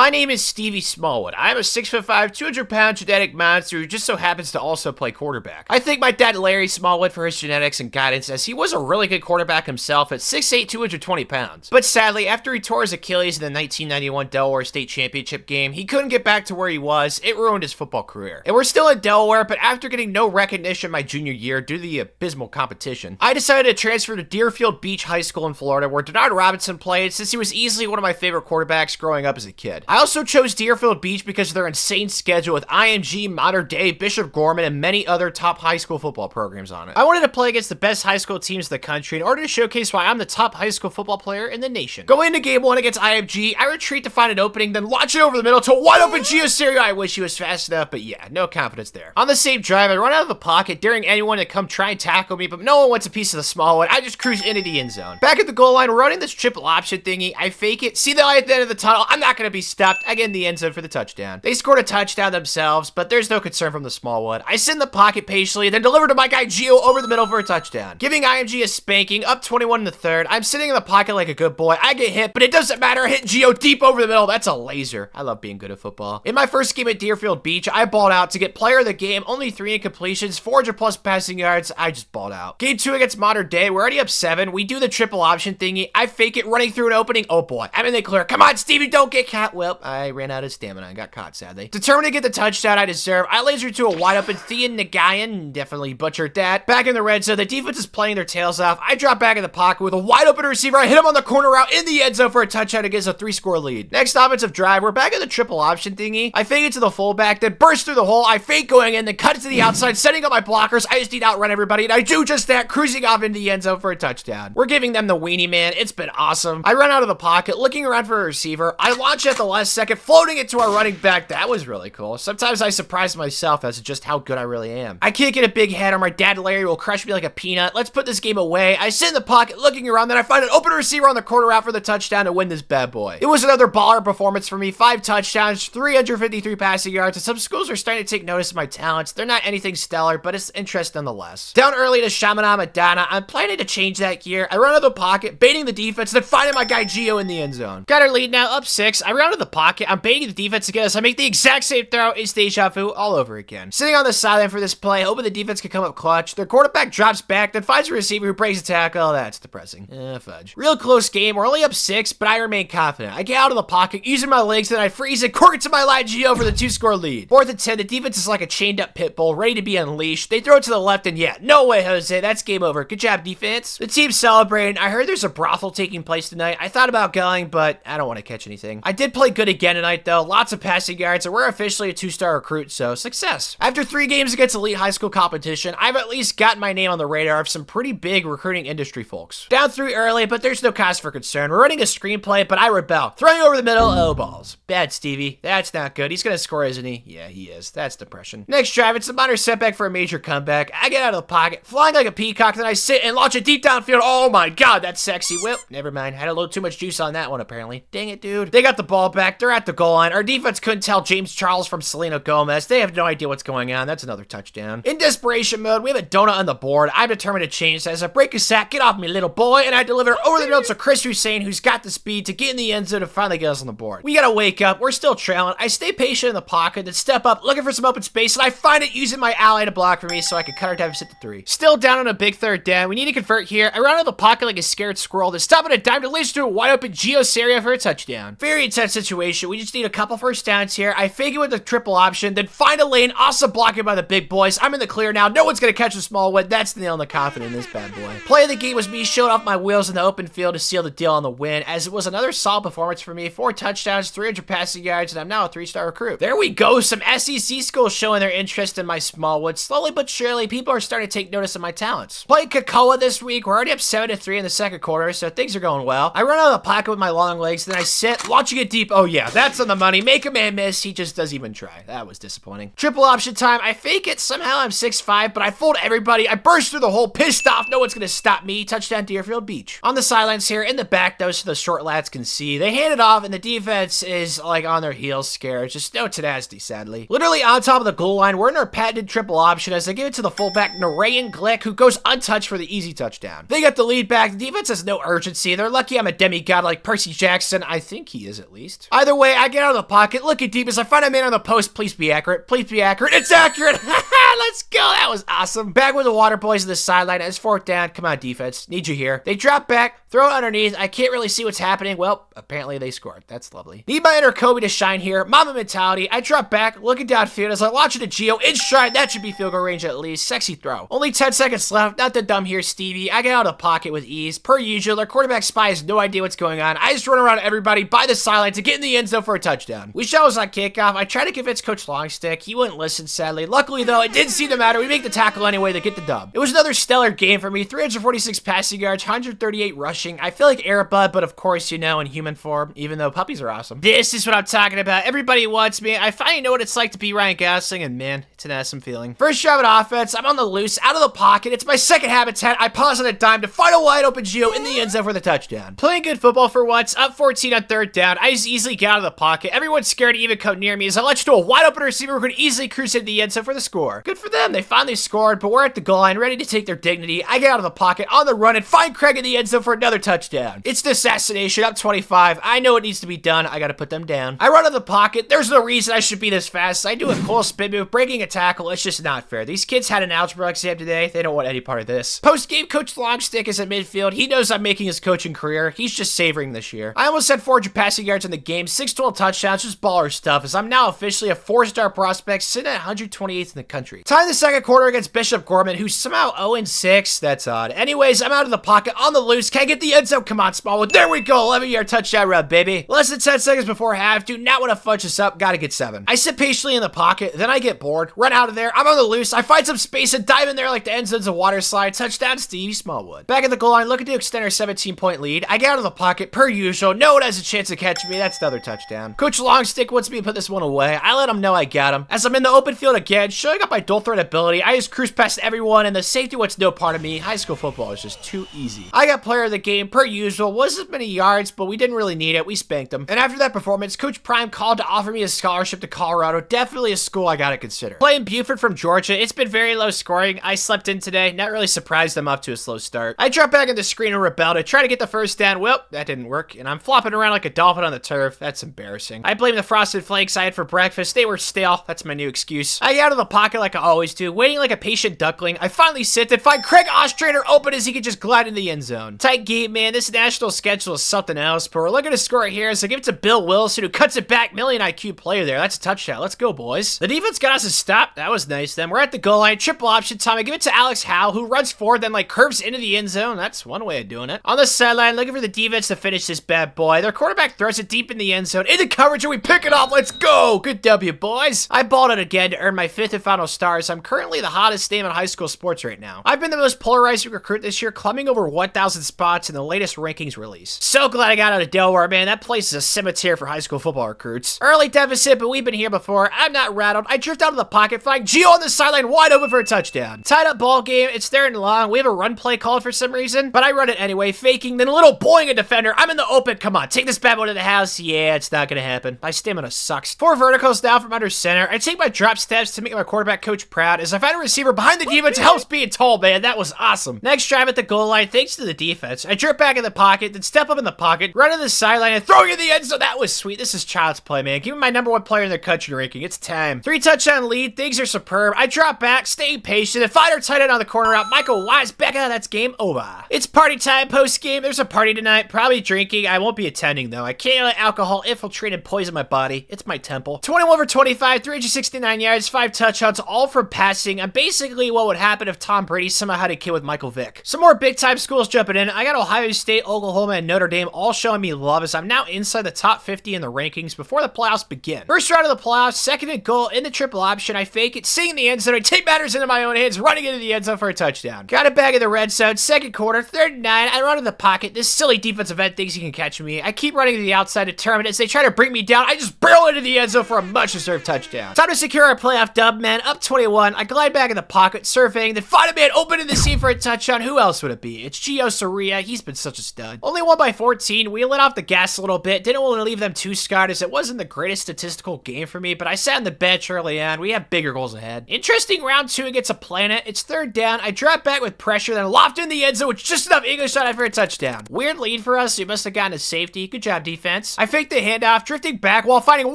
My name is Stevie Smallwood. I'm a 6'5", 200-pound genetic monster who just so happens to also play quarterback. I thank my dad Larry Smallwood for his genetics and guidance, as he was a really good quarterback himself at 6'8", 220 pounds. But sadly, after he tore his Achilles in the 1991 Delaware State Championship game, he couldn't get back to where he was. It ruined his football career. And we're still in Delaware, but after getting no recognition my junior year due to the abysmal competition, I decided to transfer to Deerfield Beach High School in Florida, where Denard Robinson played, since he was easily one of my favorite quarterbacks growing up as a kid. I also chose Deerfield Beach because of their insane schedule with IMG, Mater Dei, Bishop Gorman, and many other top high school football programs on it. I wanted to play against the best high school teams in the country in order to showcase why I'm the top high school football player in the nation. Going into game 1 against IMG, I retreat to find an opening, then launch it over the middle to a wide open Gio Serio. I wish he was fast enough, but yeah, no confidence there. On the same drive, I run out of the pocket, daring anyone to come try and tackle me, but no one wants a piece of the small one. I just cruise into the end zone. Back at the goal line, we're running this triple option thingy. I fake it, see the light at the end of the tunnel. I'm not going to be stopped. I get in the end zone for the touchdown. They scored a touchdown themselves, but there's no concern from the Smallwood. I sit in the pocket patiently, then deliver to my guy Gio over the middle for a touchdown. Giving IMG a spanking, up 21 in the third. I'm sitting in the pocket like a good boy. I get hit, but it doesn't matter. I hit Gio deep over the middle. That's a laser. I love being good at football. In my first game at Deerfield Beach, I balled out to get player of the game, only 3 incompletions, 400 plus passing yards. I just balled out. Game 2 against Mater Dei, we're already up 7. We do the triple option thingy. I fake it, running through an opening. Oh boy, I'm in the clear. Come on, Stevie, don't get caught. Well, I ran out of stamina and got caught, sadly. Determined to get the touchdown I deserve, I laser to a wide open Thean Nagayan. Definitely butchered that. Back in the red zone, the defense is playing their tails off. I drop back in the pocket with a wide open receiver. I hit him on the corner route in the end zone for a touchdown to get us a 3-score lead. Next offensive drive, we're back in the triple option thingy. I fake it to the fullback, then burst through the hole. I fake going in, then cut it to the outside, setting up my blockers. I just need to outrun everybody, and I do just that, cruising off into the end zone for a touchdown. We're giving them the weenie man. It's been awesome. I run out of the pocket, looking around for a receiver. I launch at the last second, floating it to our running back. That was really cool. Sometimes I surprise myself as to just how good I really am. I can't get a big head, or my dad Larry will crush me like a peanut. Let's put this game away. I sit in the pocket, looking around, then I find an open receiver on the corner route for the touchdown to win this bad boy. It was another baller performance for me. 5 touchdowns, 353 passing yards, and some schools are starting to take notice of my talents. They're not anything stellar, but it's interest nonetheless. Down early to Shamana Madonna, I'm planning to change that gear. I run out of the pocket, baiting the defense, then finding my guy Gio in the end zone. Got our lead now, up 6. I run out of the pocket, I'm baiting the defense again as I make the exact same throw. It's deja vu all over again. Sitting on the sideline for this play, hoping the defense can come up clutch. Their quarterback drops back, then finds a receiver who breaks a tackle. That's depressing. Fudge. Real close game. We're only up 6, but I remain confident. I get out of the pocket, using my legs, then I freeze it, cork it to my line Gio for the 2-score lead. 4th and 10, the defense is like a chained up pit bull, ready to be unleashed. They throw it to the left, and yeah, no way, Jose. That's game over. Good job, defense. The team's celebrating. I heard there's a brothel taking place tonight. I thought about going, but I don't want to catch anything. I did play good again tonight, though. Lots of passing yards, and we're officially a 2-star recruit, so success. After 3 games against elite high school competition, I've at least gotten my name on the radar of some pretty big recruiting industry folks. Down 3 early, but there's no cause for concern. We're running a screenplay, but I rebel. Throwing over the middle, oh balls. Bad Stevie. That's not good. He's gonna score, isn't he? Yeah, he is. That's depression. Next drive, it's a minor setback for a major comeback. I get out of the pocket, flying like a peacock, then I sit and launch it deep downfield. Oh my god, that's sexy. Well, never mind. Had a little too much juice on that one, apparently. Dang it, dude. They got the ball back. They're at the goal line. Our defense couldn't tell James Charles from Selena Gomez. They have no idea what's going on. That's another touchdown. In desperation mode, we have a donut on the board. I'm determined to change that as I break a sack, get off me, little boy, and I deliver over the middle to Chris Hussein, who's got the speed to get in the end zone and finally get us on the board. We gotta wake up. We're still trailing. I stay patient in the pocket, then step up, looking for some open space, and I find it using my ally to block for me so I can cut our deficit to 3. Still down on a big 3rd down. We need to convert here. I run out of the pocket like a scared squirrel, then stop at a dime to laser to a wide open Gio Serio for a touchdown. Very intense situation. We just need a couple first downs here. I fake it with the triple option, then find a lane, also blocking by the big boys. I'm in the clear now. No one's gonna catch the small one. That's the nail in the coffin in this bad boy. Play of the game was me showing off my wheels in the open field to seal the deal on the win, as it was another solid performance for me. 4 touchdowns, 300 passing yards, and I'm now a 3-star recruit. There we go. Some SEC schools showing their interest in my Smallwood. Slowly but surely, people are starting to take notice of my talents. Played Kakoa this week. We're already up 7-3 in the second quarter, so things are going well. I run out of the pocket with my long legs, then I sit, launching it deep. Oh yeah, that's on the money. Make a man miss. He just doesn't even try. That was disappointing. Triple option time. I fake it. Somehow I'm 6'5", but I fold everybody. I burst through the hole, pissed off. No one's gonna stop me. Touchdown Deerfield Beach. On the sidelines here, in the back though, so the short lads can see. They hand it off, and the defense is like on their heels, scared. Just no tenacity, sadly. Literally on top of the goal line, we're in our patented triple option as they give it to the fullback Narayan Glick, who goes untouched for the easy touchdown. They got the lead back. The defense has no urgency. They're lucky I'm a demigod like Percy Jackson. I think he is, at least. Either way, I get out of the pocket, looking deep as I find a man on the post. Please be accurate. Please be accurate. It's accurate. Let's go. That was awesome. Back with the water boys on the sideline. It's 4th down. Come on, defense. Need you here. They drop back, throw it underneath. I can't really see what's happening. Well, apparently they scored. That's lovely. Need my inner Kobe to shine here. Mama mentality. I drop back, looking downfield as I launch it to Geo. In stride. That should be field goal range at least. Sexy throw. Only 10 seconds left. Not the dumb here, Stevie. I get out of the pocket with ease. Per usual, their quarterback spy has no idea what's going on. I just run around everybody by the sideline to get in the end zone for a touchdown. We show us on kickoff. I try to convince Coach Longstick. He wouldn't listen, sadly. Luckily, though, it didn't seem to matter. We make the tackle anyway to get the dub. It was another stellar game for me. 346 passing yards, 138 rushing. I feel like Airbud, but of course, you know, in human form, even though puppies are awesome. This is what I'm talking about. Everybody wants me. I finally know what it's like to be Ryan Gosling, and man, it's an awesome feeling. First drive of offense. I'm on the loose, out of the pocket. It's my second habitat. I pause on a dime to find a wide open Geo in the end zone for the touchdown. Playing good football for once. Up 14 on 3rd down. I just easily get out of the pocket. Everyone's scared to even come near me as I let you to a wide open receiver who could easily cruise into the end zone for the score. Good for them. They finally scored, but we're at the goal line ready to take their dignity. I get out of the pocket on the run and find Craig in the end zone for another touchdown. It's the assassination. Up 25. I know it needs to be done. I gotta put them down. I run out of the pocket. There's no reason I should be this fast. I do a cool spin move, breaking a tackle. It's just not fair. These kids had an algebra exam today. They don't want any part of this. Post-game, Coach Longstick is at midfield. He knows I'm making his coaching career. He's just savoring this year. I almost had 400 passing yards in the game, 612 touchdowns, just baller stuff, as I'm now officially a 4-star prospect, sitting at 128th in the country. Time the second quarter against Bishop Gorman, who's somehow 0-6. That's odd. Anyways, I'm out of the pocket, on the loose. Can't get the end zone. Come on, Smallwood. There we go. 11-yard touchdown run, baby. Less than 10 seconds before half. Do not want to fudge this up. Gotta get 7. I sit patiently in the pocket, then I get bored, run out of there. I'm on the loose. I find some space and dive in there like the end zone's a water slide. Touchdown, Stevie Smallwood. Back at the goal line, looking to extend our 17-point lead. I get out of the pocket, per usual. No one has a chance to catch me. That's another touchdown. Coach Longstick wants me to put this one away. I let him know I got him. As I'm in the open field again, showing up my dual threat ability, I just cruise past everyone, and the safety wants no part of me. High school football is just too easy. I got player of the game, per usual. Wasn't many yards, but we didn't really need it. We spanked him. And after that performance, Coach Prime called to offer me a scholarship to Colorado. Definitely a school I gotta consider. Playing Buford from Georgia, it's been very low scoring. I slept in today. Not really surprised I'm up to a slow start. I drop back in the screen and rebel to try to get the first down. Well, that didn't work, and I'm flopping around like a dolphin on the turf. That's embarrassing. I blame the frosted flakes I had for breakfast. They were stale. That's my new excuse. I get out of the pocket like I always do, waiting like a patient duckling. I finally sit and find Craig Ostrander open as he could just glide in the end zone. Tight game, man. This national schedule is something else, but we're looking to score it here, so give it to Bill Wilson, who cuts it back. Million IQ player there. That's a touchdown. Let's go, boys. The defense got us a stop. That was nice. Then we're at the goal line. Triple option time. I give it to Alex Howe, who runs forward, then like curves into the end zone. That's one way of doing it. On the sideline, looking for the defense to finish this bad boy. Their quarterback throws it deep in the end zone. Into coverage, and we pick it off. Let's go. Good W, boys. I balled it again to earn my 5th and final stars. I'm currently the hottest name in high school sports right now. I've been the most polarizing recruit this year, climbing over 1,000 spots in the latest rankings release. So glad I got out of Delaware, man. That place is a cemetery for high school football recruits. Early deficit, but we've been here before. I'm not rattled. I drift out of the pocket, find Geo on the sideline wide open for a touchdown. Tied up ball game. It's third and long. We have a run play called for some reason, but I run it anyway, faking, then a little boing a defender. I'm in the open. Come on, take this bad boy to the house. Yeah, it's not gonna happen. My stamina sucks. 4 verticals down from under center. I take my drop steps to make my quarterback coach proud as I find a receiver behind the defense. Helps being tall, man. That was awesome. Next drive at the goal line, thanks to the defense. I drip back in the pocket, then step up in the pocket, run to the sideline, and throw it in the end zone. That was sweet. This is child's play, man. Give me my #1 player in the country ranking. It's time. 3 touchdown lead. Things are superb. I drop back, stay patient, and find our tight end on the corner out. Michael Wise back out. That's game over. It's party time post game. There's a party tonight. Probably drinking. I won't be attending though. I can't let alcohol infiltrate and poison my body. It's my temple. 21 for 25, 369 yards, 5 touchdowns, all from passing. I'm basically what would happen if Tom Brady somehow had a kid with Michael Vick. Some more big time schools jumping in. I got Ohio State, Oklahoma, and Notre Dame all showing me love as I'm now inside the top 50 in the rankings before the playoffs begin. First round of the playoffs, second and goal in the triple option. I fake it, seeing the end zone. I take matters into my own hands, running into the end zone for a touchdown. Got it back in the red zone. Second quarter, 3rd and 9. I run in the pocket. This silly defensive end thinks he can catch me. I keep running to the outside, determined as they try to bring me down. I just barrel into the end zone for a much-deserved touchdown. Time to secure our playoff dub, man. Up 21. I glide back in the pocket, surveying, then find a man open in the seam for a touchdown. Who else would it be? It's Gio Soria. He's been such a stud. Only won by 14. We let off the gas a little bit. Didn't want to leave them too scarred as it wasn't the greatest statistical game for me, but I sat on the bench early on. We had bigger goals ahead. Interesting round 2 against a planet. It's third down. I drop back with pressure, then loft in the end zone with just enough English on it for a touchdown. Weird lead for us. We must have gotten a safety. Good job, defense. I faked the handoff, drifting back while finding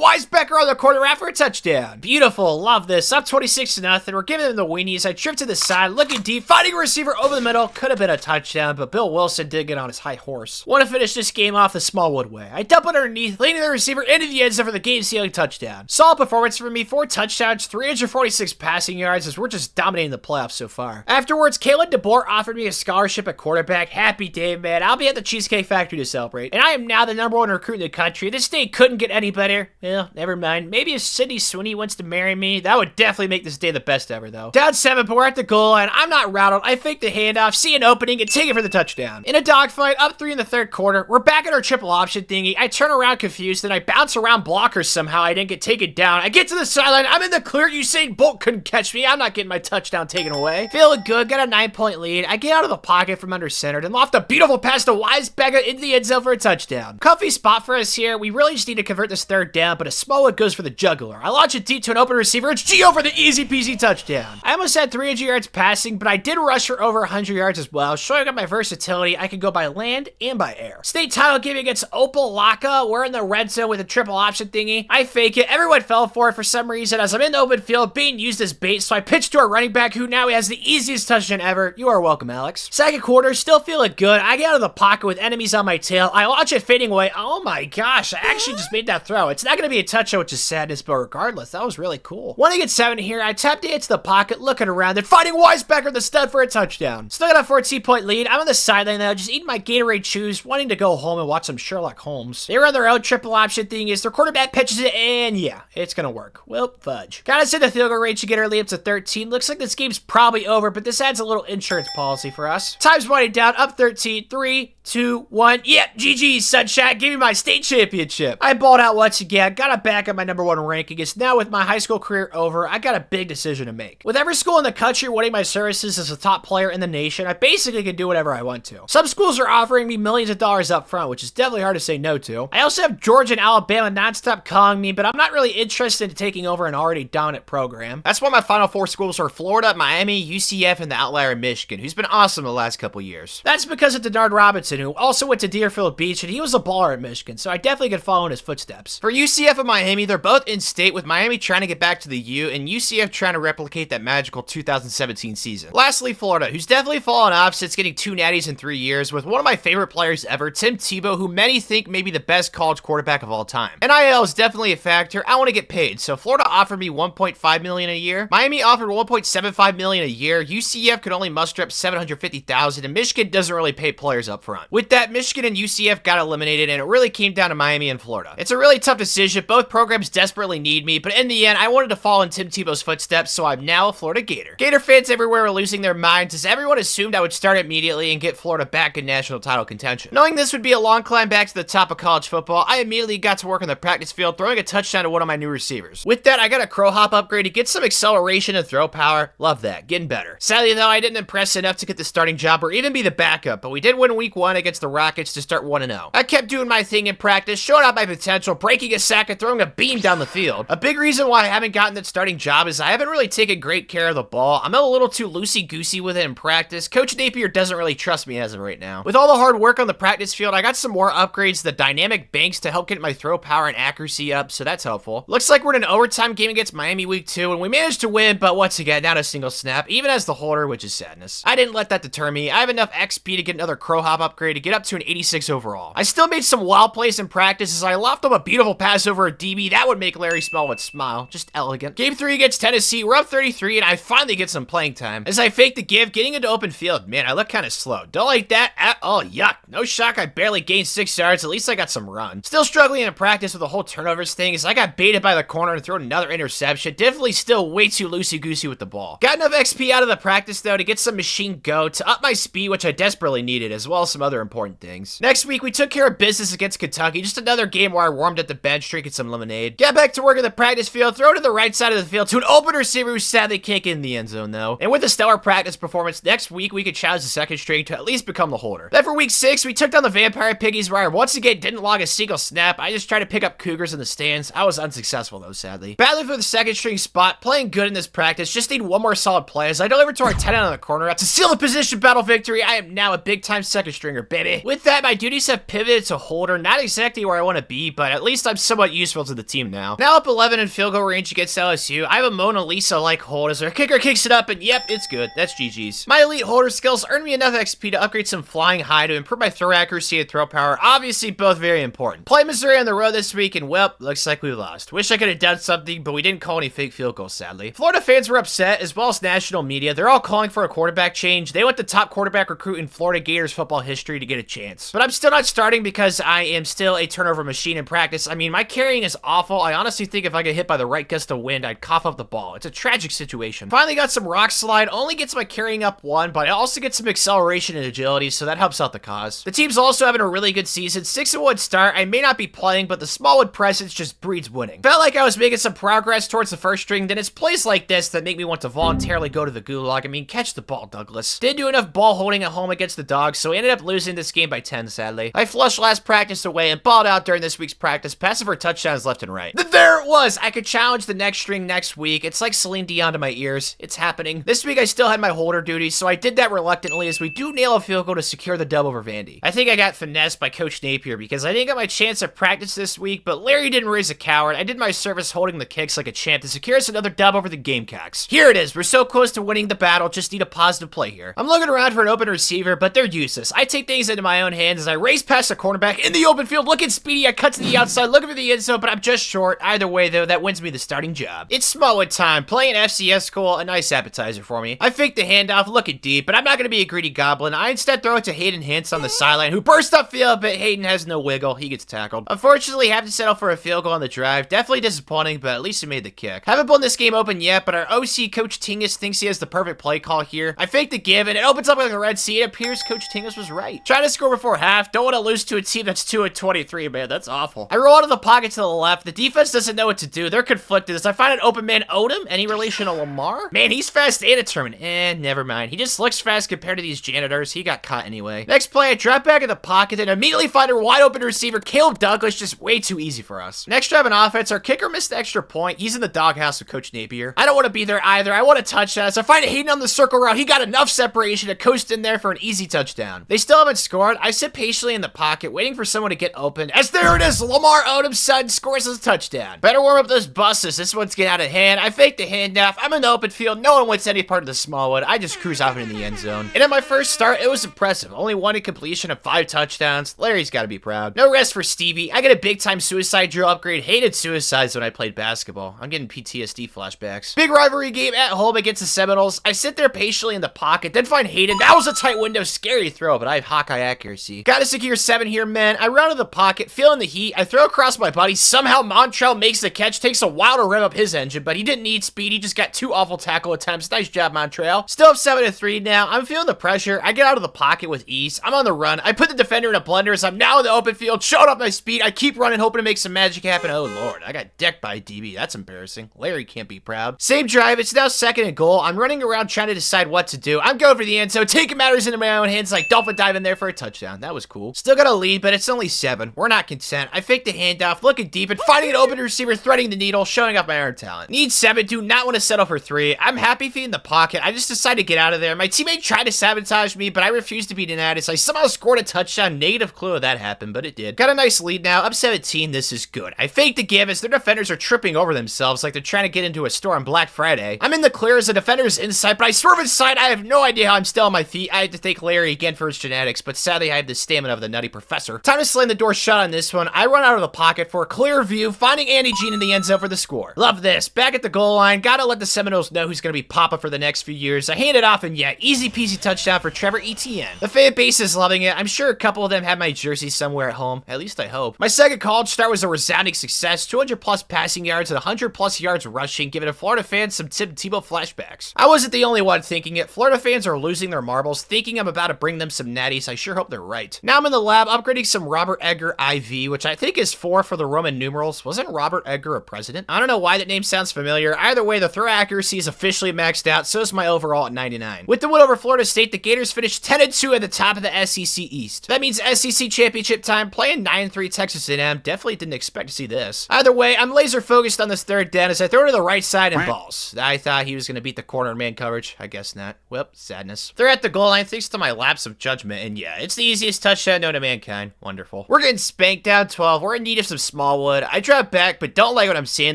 Weisbecker on the corner route for a touchdown. Beautiful. Love this. Up 26-0. We're giving them the weenies. I drift to the side, looking deep, finding a receiver over the middle. Could have been a touchdown, but Bill Wilson did get on his high horse. Want to finish this game off the Smallwood way. I dump it underneath, leading the receiver into the end zone for the game-sealing touchdown. Solid performance for me. 4 touchdowns, 346 passing yards as we're just dominating the playoffs so far. Afterwards, Kalen DeBoer offered me a scholarship at quarterback. Happy day, man. I'll be at the Cheesecake Factory to celebrate. And I am now the #1 recruit in the country. This day couldn't get any better. Well, never mind. Maybe if Sydney Sweeney wants to marry me, that would definitely make this day the best ever, though. Down 7, but we're at the goal line. I'm not rattled. I fake the handoff, see an opening, and take it for the touchdown. In a dogfight, up 3 in the third quarter, we're back at our triple option thingy. I turn around confused, then I bounce around blockers somehow. I didn't get taken down. I get to the sideline. I'm in the clear. Usain Bolt couldn't catch me. I'm not getting my touchdown taken away. Feeling good. Got a 9-point lead. I get out of the pocket from under center, then loft a beautiful pass to Weisbecker into the end zone for a touchdown. Comfy spot for us here. We really just need to convert this third down, but a Smallwood goes for the jugular. I launch it deep to an open receiver. It's Gio for the easy peasy touchdown. I almost had 300 yards passing, but I did rush for over 100 yards as well, showing up my versatility. I can go by land and by air. State title game against Opal Laka. We're in the red zone with a triple option thingy. I fake it. Everyone fell for it for some reason as I'm in the open field being used as bait, so I pitch to our running back who now has the easiest touchdown ever. You are welcome, Alex. Second quarter, still feeling good. I get out of the pocket with enemies on my tail. I launch it fading away. Oh my gosh, I actually just made that throw. It's not going to be a touchdown, which is sadness, but regardless, that was really cool. Want to get 7 here. I tapped it into the pocket, looking around, then finding Weisbecker the stud for a touchdown. Still got a 14-point lead. I'm on the sideline now, just eating my Gatorade chews, wanting to go home and watch some Sherlock Holmes. They run their own triple option thing is their quarterback pitches it, and yeah, it's gonna work. Well, fudge. Got us in the field goal range to get our lead up to 13. Looks like this game's probably over, but this adds a little insurance policy for us. Time's winding down, up 13. 3, 2, 1. Yep, GG, Sunshine. Give me my state championship. I balled out once again. Got to back up my #1 ranking. It's now with my high school career over, I got a big decision to make. With every school in the country wanting my services as a top player in the nation, I basically can do whatever I want to. Some schools are offering me millions of dollars up front, which is definitely hard to say no to. I also have Georgia and Alabama nonstop calling me, but I'm not really interested in taking over an already dominant program. That's why my final 4 schools are Florida, Miami, UCF, and the outlier Michigan, who's been awesome the last couple years. That's because of Denard Robinson, who also went to Deerfield Beach, and he was a baller at Michigan, so I definitely could follow in his footsteps. For UCF and Miami, they're both in state, with Miami trying to get back to the U, and UCF trying to replicate that magical 2017 season. Lastly, Florida, who's definitely fallen off since getting 2 natties in 3 years, with one of my favorite players ever, Tim Tebow, who many think may be the best college quarterback of all time. NIL is definitely a factor. I want to get paid, so Florida offered me $1.5 million a year. Miami offered $1.75 million a year. UCF could only muster up $750,000, and Michigan doesn't really pay players up front. With that, Michigan and UCF got eliminated, and it really came down to Miami and Florida. It's a really tough decision. Both programs desperately need me, but in the end, I wanted to follow in Tim Tebow's footsteps, so I'm now a Florida Gator. Gator fans everywhere are losing their minds as everyone assumed I would start immediately and get Florida back in national title contention. Knowing this would be a long climb back to the top of college football, I immediately got to work on the practice field, throwing a touchdown to one of my new receivers. With that, I got a crow hop upgrade to get some acceleration and throw power. Love that. Getting better. Sadly, though, I didn't impress enough to get the starting job or even be the backup, but we did win week 1 against the Rockets to start 1-0. I kept doing my thing in practice, showing out my potential, breaking a sack and throwing a beam down the field. A big reason why I haven't gotten that starting job is I haven't really taken great care of the ball. I'm a little too loosey-goosey with it in practice. Coach Napier doesn't really trust me as of right now. With all the hard work on the practice field, I got some more upgrades to the dynamic banks to help get my throw power and accuracy up, so that's helpful. Looks like we're in an overtime game against Miami week 2, and we managed to win, but once again, not a single snap, even as the holder, which is sadness. I didn't let that deter me. I have enough XP to get another crow hop upgrade to get up to an 86 overall. I still made some wild plays in practice as I lofted up a beautiful pass over a DB. That would make Larry Smallwood smile. Just elegant. Game 3 against Tennessee. We're up 33, and I finally get some playing time. As I fake the give, getting into open field. Man, I look kind of slow. Don't like that at all. Yuck. No shock I barely gained 6 yards. At least I got some run. Still struggling in practice with the whole turnovers thing as I got baited by the corner and thrown another interception. Definitely still way too loosey-goosey with the ball. Got enough XP out of the practice, though, to get some machine go, to up my speed, which I desperately needed, as well as some other important things. Next week, we took care of business against Kentucky. Just another game where I warmed at the bench, drinking some lemonade. Get back to work at the practice field, throw to the right side of the field to an open receiver who sadly can't get in the end zone, though. And with a stellar practice performance, next week, we could challenge the second string to at least become the holder. Then for week 6, we took down the Vampire Piggies, where I once again didn't log a single snap. I just tried to pick up Cougars in the stands. I was unsuccessful, though, sadly. Battling for the second string string spot, playing good in this practice. Just need one more solid play as I deliver to our tight end on the corner to seal the position battle victory. I am now a big-time second stringer, baby. With that, my duties have pivoted to holder. Not exactly where I want to be, but at least I'm somewhat useful to the team now. Now up 11 in field goal range against LSU. I have a Mona Lisa-like hold as our kicker kicks it up, and yep, it's good. That's GG's. My elite holder skills earned me enough XP to upgrade some flying high to improve my throw accuracy and throw power. Obviously, both very important. Play Missouri on the road this week, and well, looks like we lost. Wish I could have done something, but we didn't call any fake field goals, sadly. Florida fans were upset, as well as national media. They're all calling for a quarterback change. They want the top quarterback recruit in Florida Gators football history to get a chance. But I'm still not starting because I am still a turnover machine in practice. I mean, my carrying is awful. I honestly think if I get hit by the right gust of wind, I'd cough up the ball. It's a tragic situation. Finally got some rock slide. Only gets my carrying up 1, but I also get some acceleration and agility, so that helps out the cause. The team's also having a really good season. 6-1 start. I may not be playing, but the Smallwood presence just breeds winning. Felt like I was making some progress towards the first string, then it's plays like this that make me want to voluntarily go to the gulag. I mean, catch the ball, Douglas. Didn't do enough ball holding at home against the Dogs, so I ended up losing this game by 10, sadly. I flushed last practice away and balled out during this week's practice, passing for touchdowns left and right. There it was! I could challenge the next string next week. It's like Celine Dion to my ears. It's happening. This week I still had my holder duties, so I did that reluctantly as we do nail a field goal to secure the dub over Vandy. I think I got finessed by Coach Napier because I didn't get my chance at practice this week, but Larry didn't raise a coward. I did my service holding the kicks like a champ to secure us another dub over the Gamecocks. Here it is. We're so close to winning the battle. Just need a positive play here. I'm looking around for an open receiver, but they're useless. I take things into my own hands as I race past the cornerback in the open field. Looking speedy. I cut to the outside, looking for the end zone, but I'm just short. Either way, though, that wins me the starting job. It's Smallwood time. Playing FCS school, a nice appetizer for me. I faked the handoff, looking deep, but I'm not going to be a greedy goblin. I instead throw it to Hayden Hintz on the sideline, who burst upfield, but Hayden has no wiggle. He gets tackled. Unfortunately, have to settle for a field goal on the drive. Definitely disappointing, but at least we made the kick. Haven't blown this game open yet, but our OC, Coach Tingus, thinks he has the perfect play call here. I faked the give, and it opens up like a Red Sea. It appears Coach Tingus was right. Trying to score before half. Don't want to lose to a team that's 2-23, man. That's awful. I roll out of the pocket to the left. The defense doesn't know what to do. They're conflicted as I find an open man. Odom? Any relation to Lamar? Man, he's fast and determined. Never mind. He just looks fast compared to these janitors. He got caught anyway. Next play, I drop back in the pocket and immediately find a wide open receiver. Caleb Douglas, just way too easy for us. Next drive in offense, our kicker missed the extra point. He's in the doghouse with Coach Napier. I don't want to be there either. I want a touchdown. So I find Hayden on the circle route. He got enough separation to coast in there for an easy touchdown. They still haven't scored. I sit patiently in the pocket, waiting for someone to get open. As there it is, Lamar Odom's son scores his touchdown. Better warm up those buses. This one's getting out of hand. I fake the handoff. I'm in the open field. No one wants any part of the Smallwood. I just cruise off into the end zone. And at my first start, it was impressive. Only one incompletion of 5 touchdowns. Larry's got to be proud. No rest for Stevie. I get a big-time suicide drill upgrade. Hated suicides when I played basketball. I'm getting PTSD flashbacks. Big rivalry game at home against the Seminoles. I sit there patiently in the pocket, then find Hayden. That was a tight window. Scary throw, but I have Hawkeye accuracy. Got to secure 7 here, man. I run to the pocket, feeling the heat. I throw across my body. Somehow Montrell makes the catch. Takes a while to rev up his engine, but he didn't need speed. He just got 2 awful tackle attempts. Nice job, Montrell. Still up 7-3 now. I'm feeling the pressure. I get out of the pocket with ease. I'm on the run. I put the defender in a blender as I'm now in the open field, showing off my speed. I keep running, hoping to make some magic happen. Oh, Lord. I got decked by DB. That's embarrassing. Larry can't be proud. Same drive. It's now 2nd and goal. I'm running around trying to decide what to do. I'm going for the end zone, taking matters into my own hands like dolphin dive in there for a touchdown. That was cool. Still got a lead, but it's only 7. We're not content. I fake the handoff, looking deep, and finding an open receiver, threading the needle, showing off my arm talent. Need 7. Do not want to settle for 3. I'm happy feeding the pocket. I just decided to get out of there. My teammate tried to sabotage me, but I refused to be denied as I somehow scored a touchdown. Negative clue how that happened, but it did. Got a nice lead now. Up 17. This is good. I fake the give as their defenders are tripping over themselves like they're trying to get into a store on Black Friday. I'm in the clear as the defender's inside, but I swerve inside. I have no idea how I'm still on my feet. I had to thank Larry again for his genetics, but sadly I have the stamina of the Nutty Professor. Time to slam the door shut on this one. I run out of the pocket for a clear view, finding Andy Jean in the end zone for the score. Love this. Back at the goal line. Gotta let the Seminoles know who's gonna be Papa for the next few years. I hand it off, and yeah, easy peasy touchdown for Trevor Etienne. The fan base is loving it. I'm sure a couple of them have my jersey somewhere at home. At least I hope. My second college start was a resounding success. 200 plus passing yards and 100 plus yards rushing, giving Florida fans some Tim Tebow flashbacks. I wasn't the only one thinking it. Florida fans are losing their marbles, thinking I'm about to bring them some natties. I sure hope they're right. Now I'm in the lab upgrading some Robert Edgar IV, which I think is 4 for the Roman numerals. Wasn't Robert Edgar a president? I don't know why that name sounds familiar. Either way, the throw accuracy is officially maxed out, so is my overall at 99. With the win over Florida State, the Gators finished 10-2 at the top of the SEC East. That means SEC championship time, playing 9-3 Texas A&M. Definitely didn't expect to see this. Either way, I'm laser focused on this 3rd down as boys. I throw to the right side and balls. I thought he was going to beat the corner man coverage. I guess not. Whoop, sadness. They're at the goal line thanks to my lapse of judgment, and yeah, it's the easiest touchdown known to mankind. Wonderful. We're getting spanked down 12. We're in need of some Smallwood. I drop back, but don't like what I'm seeing.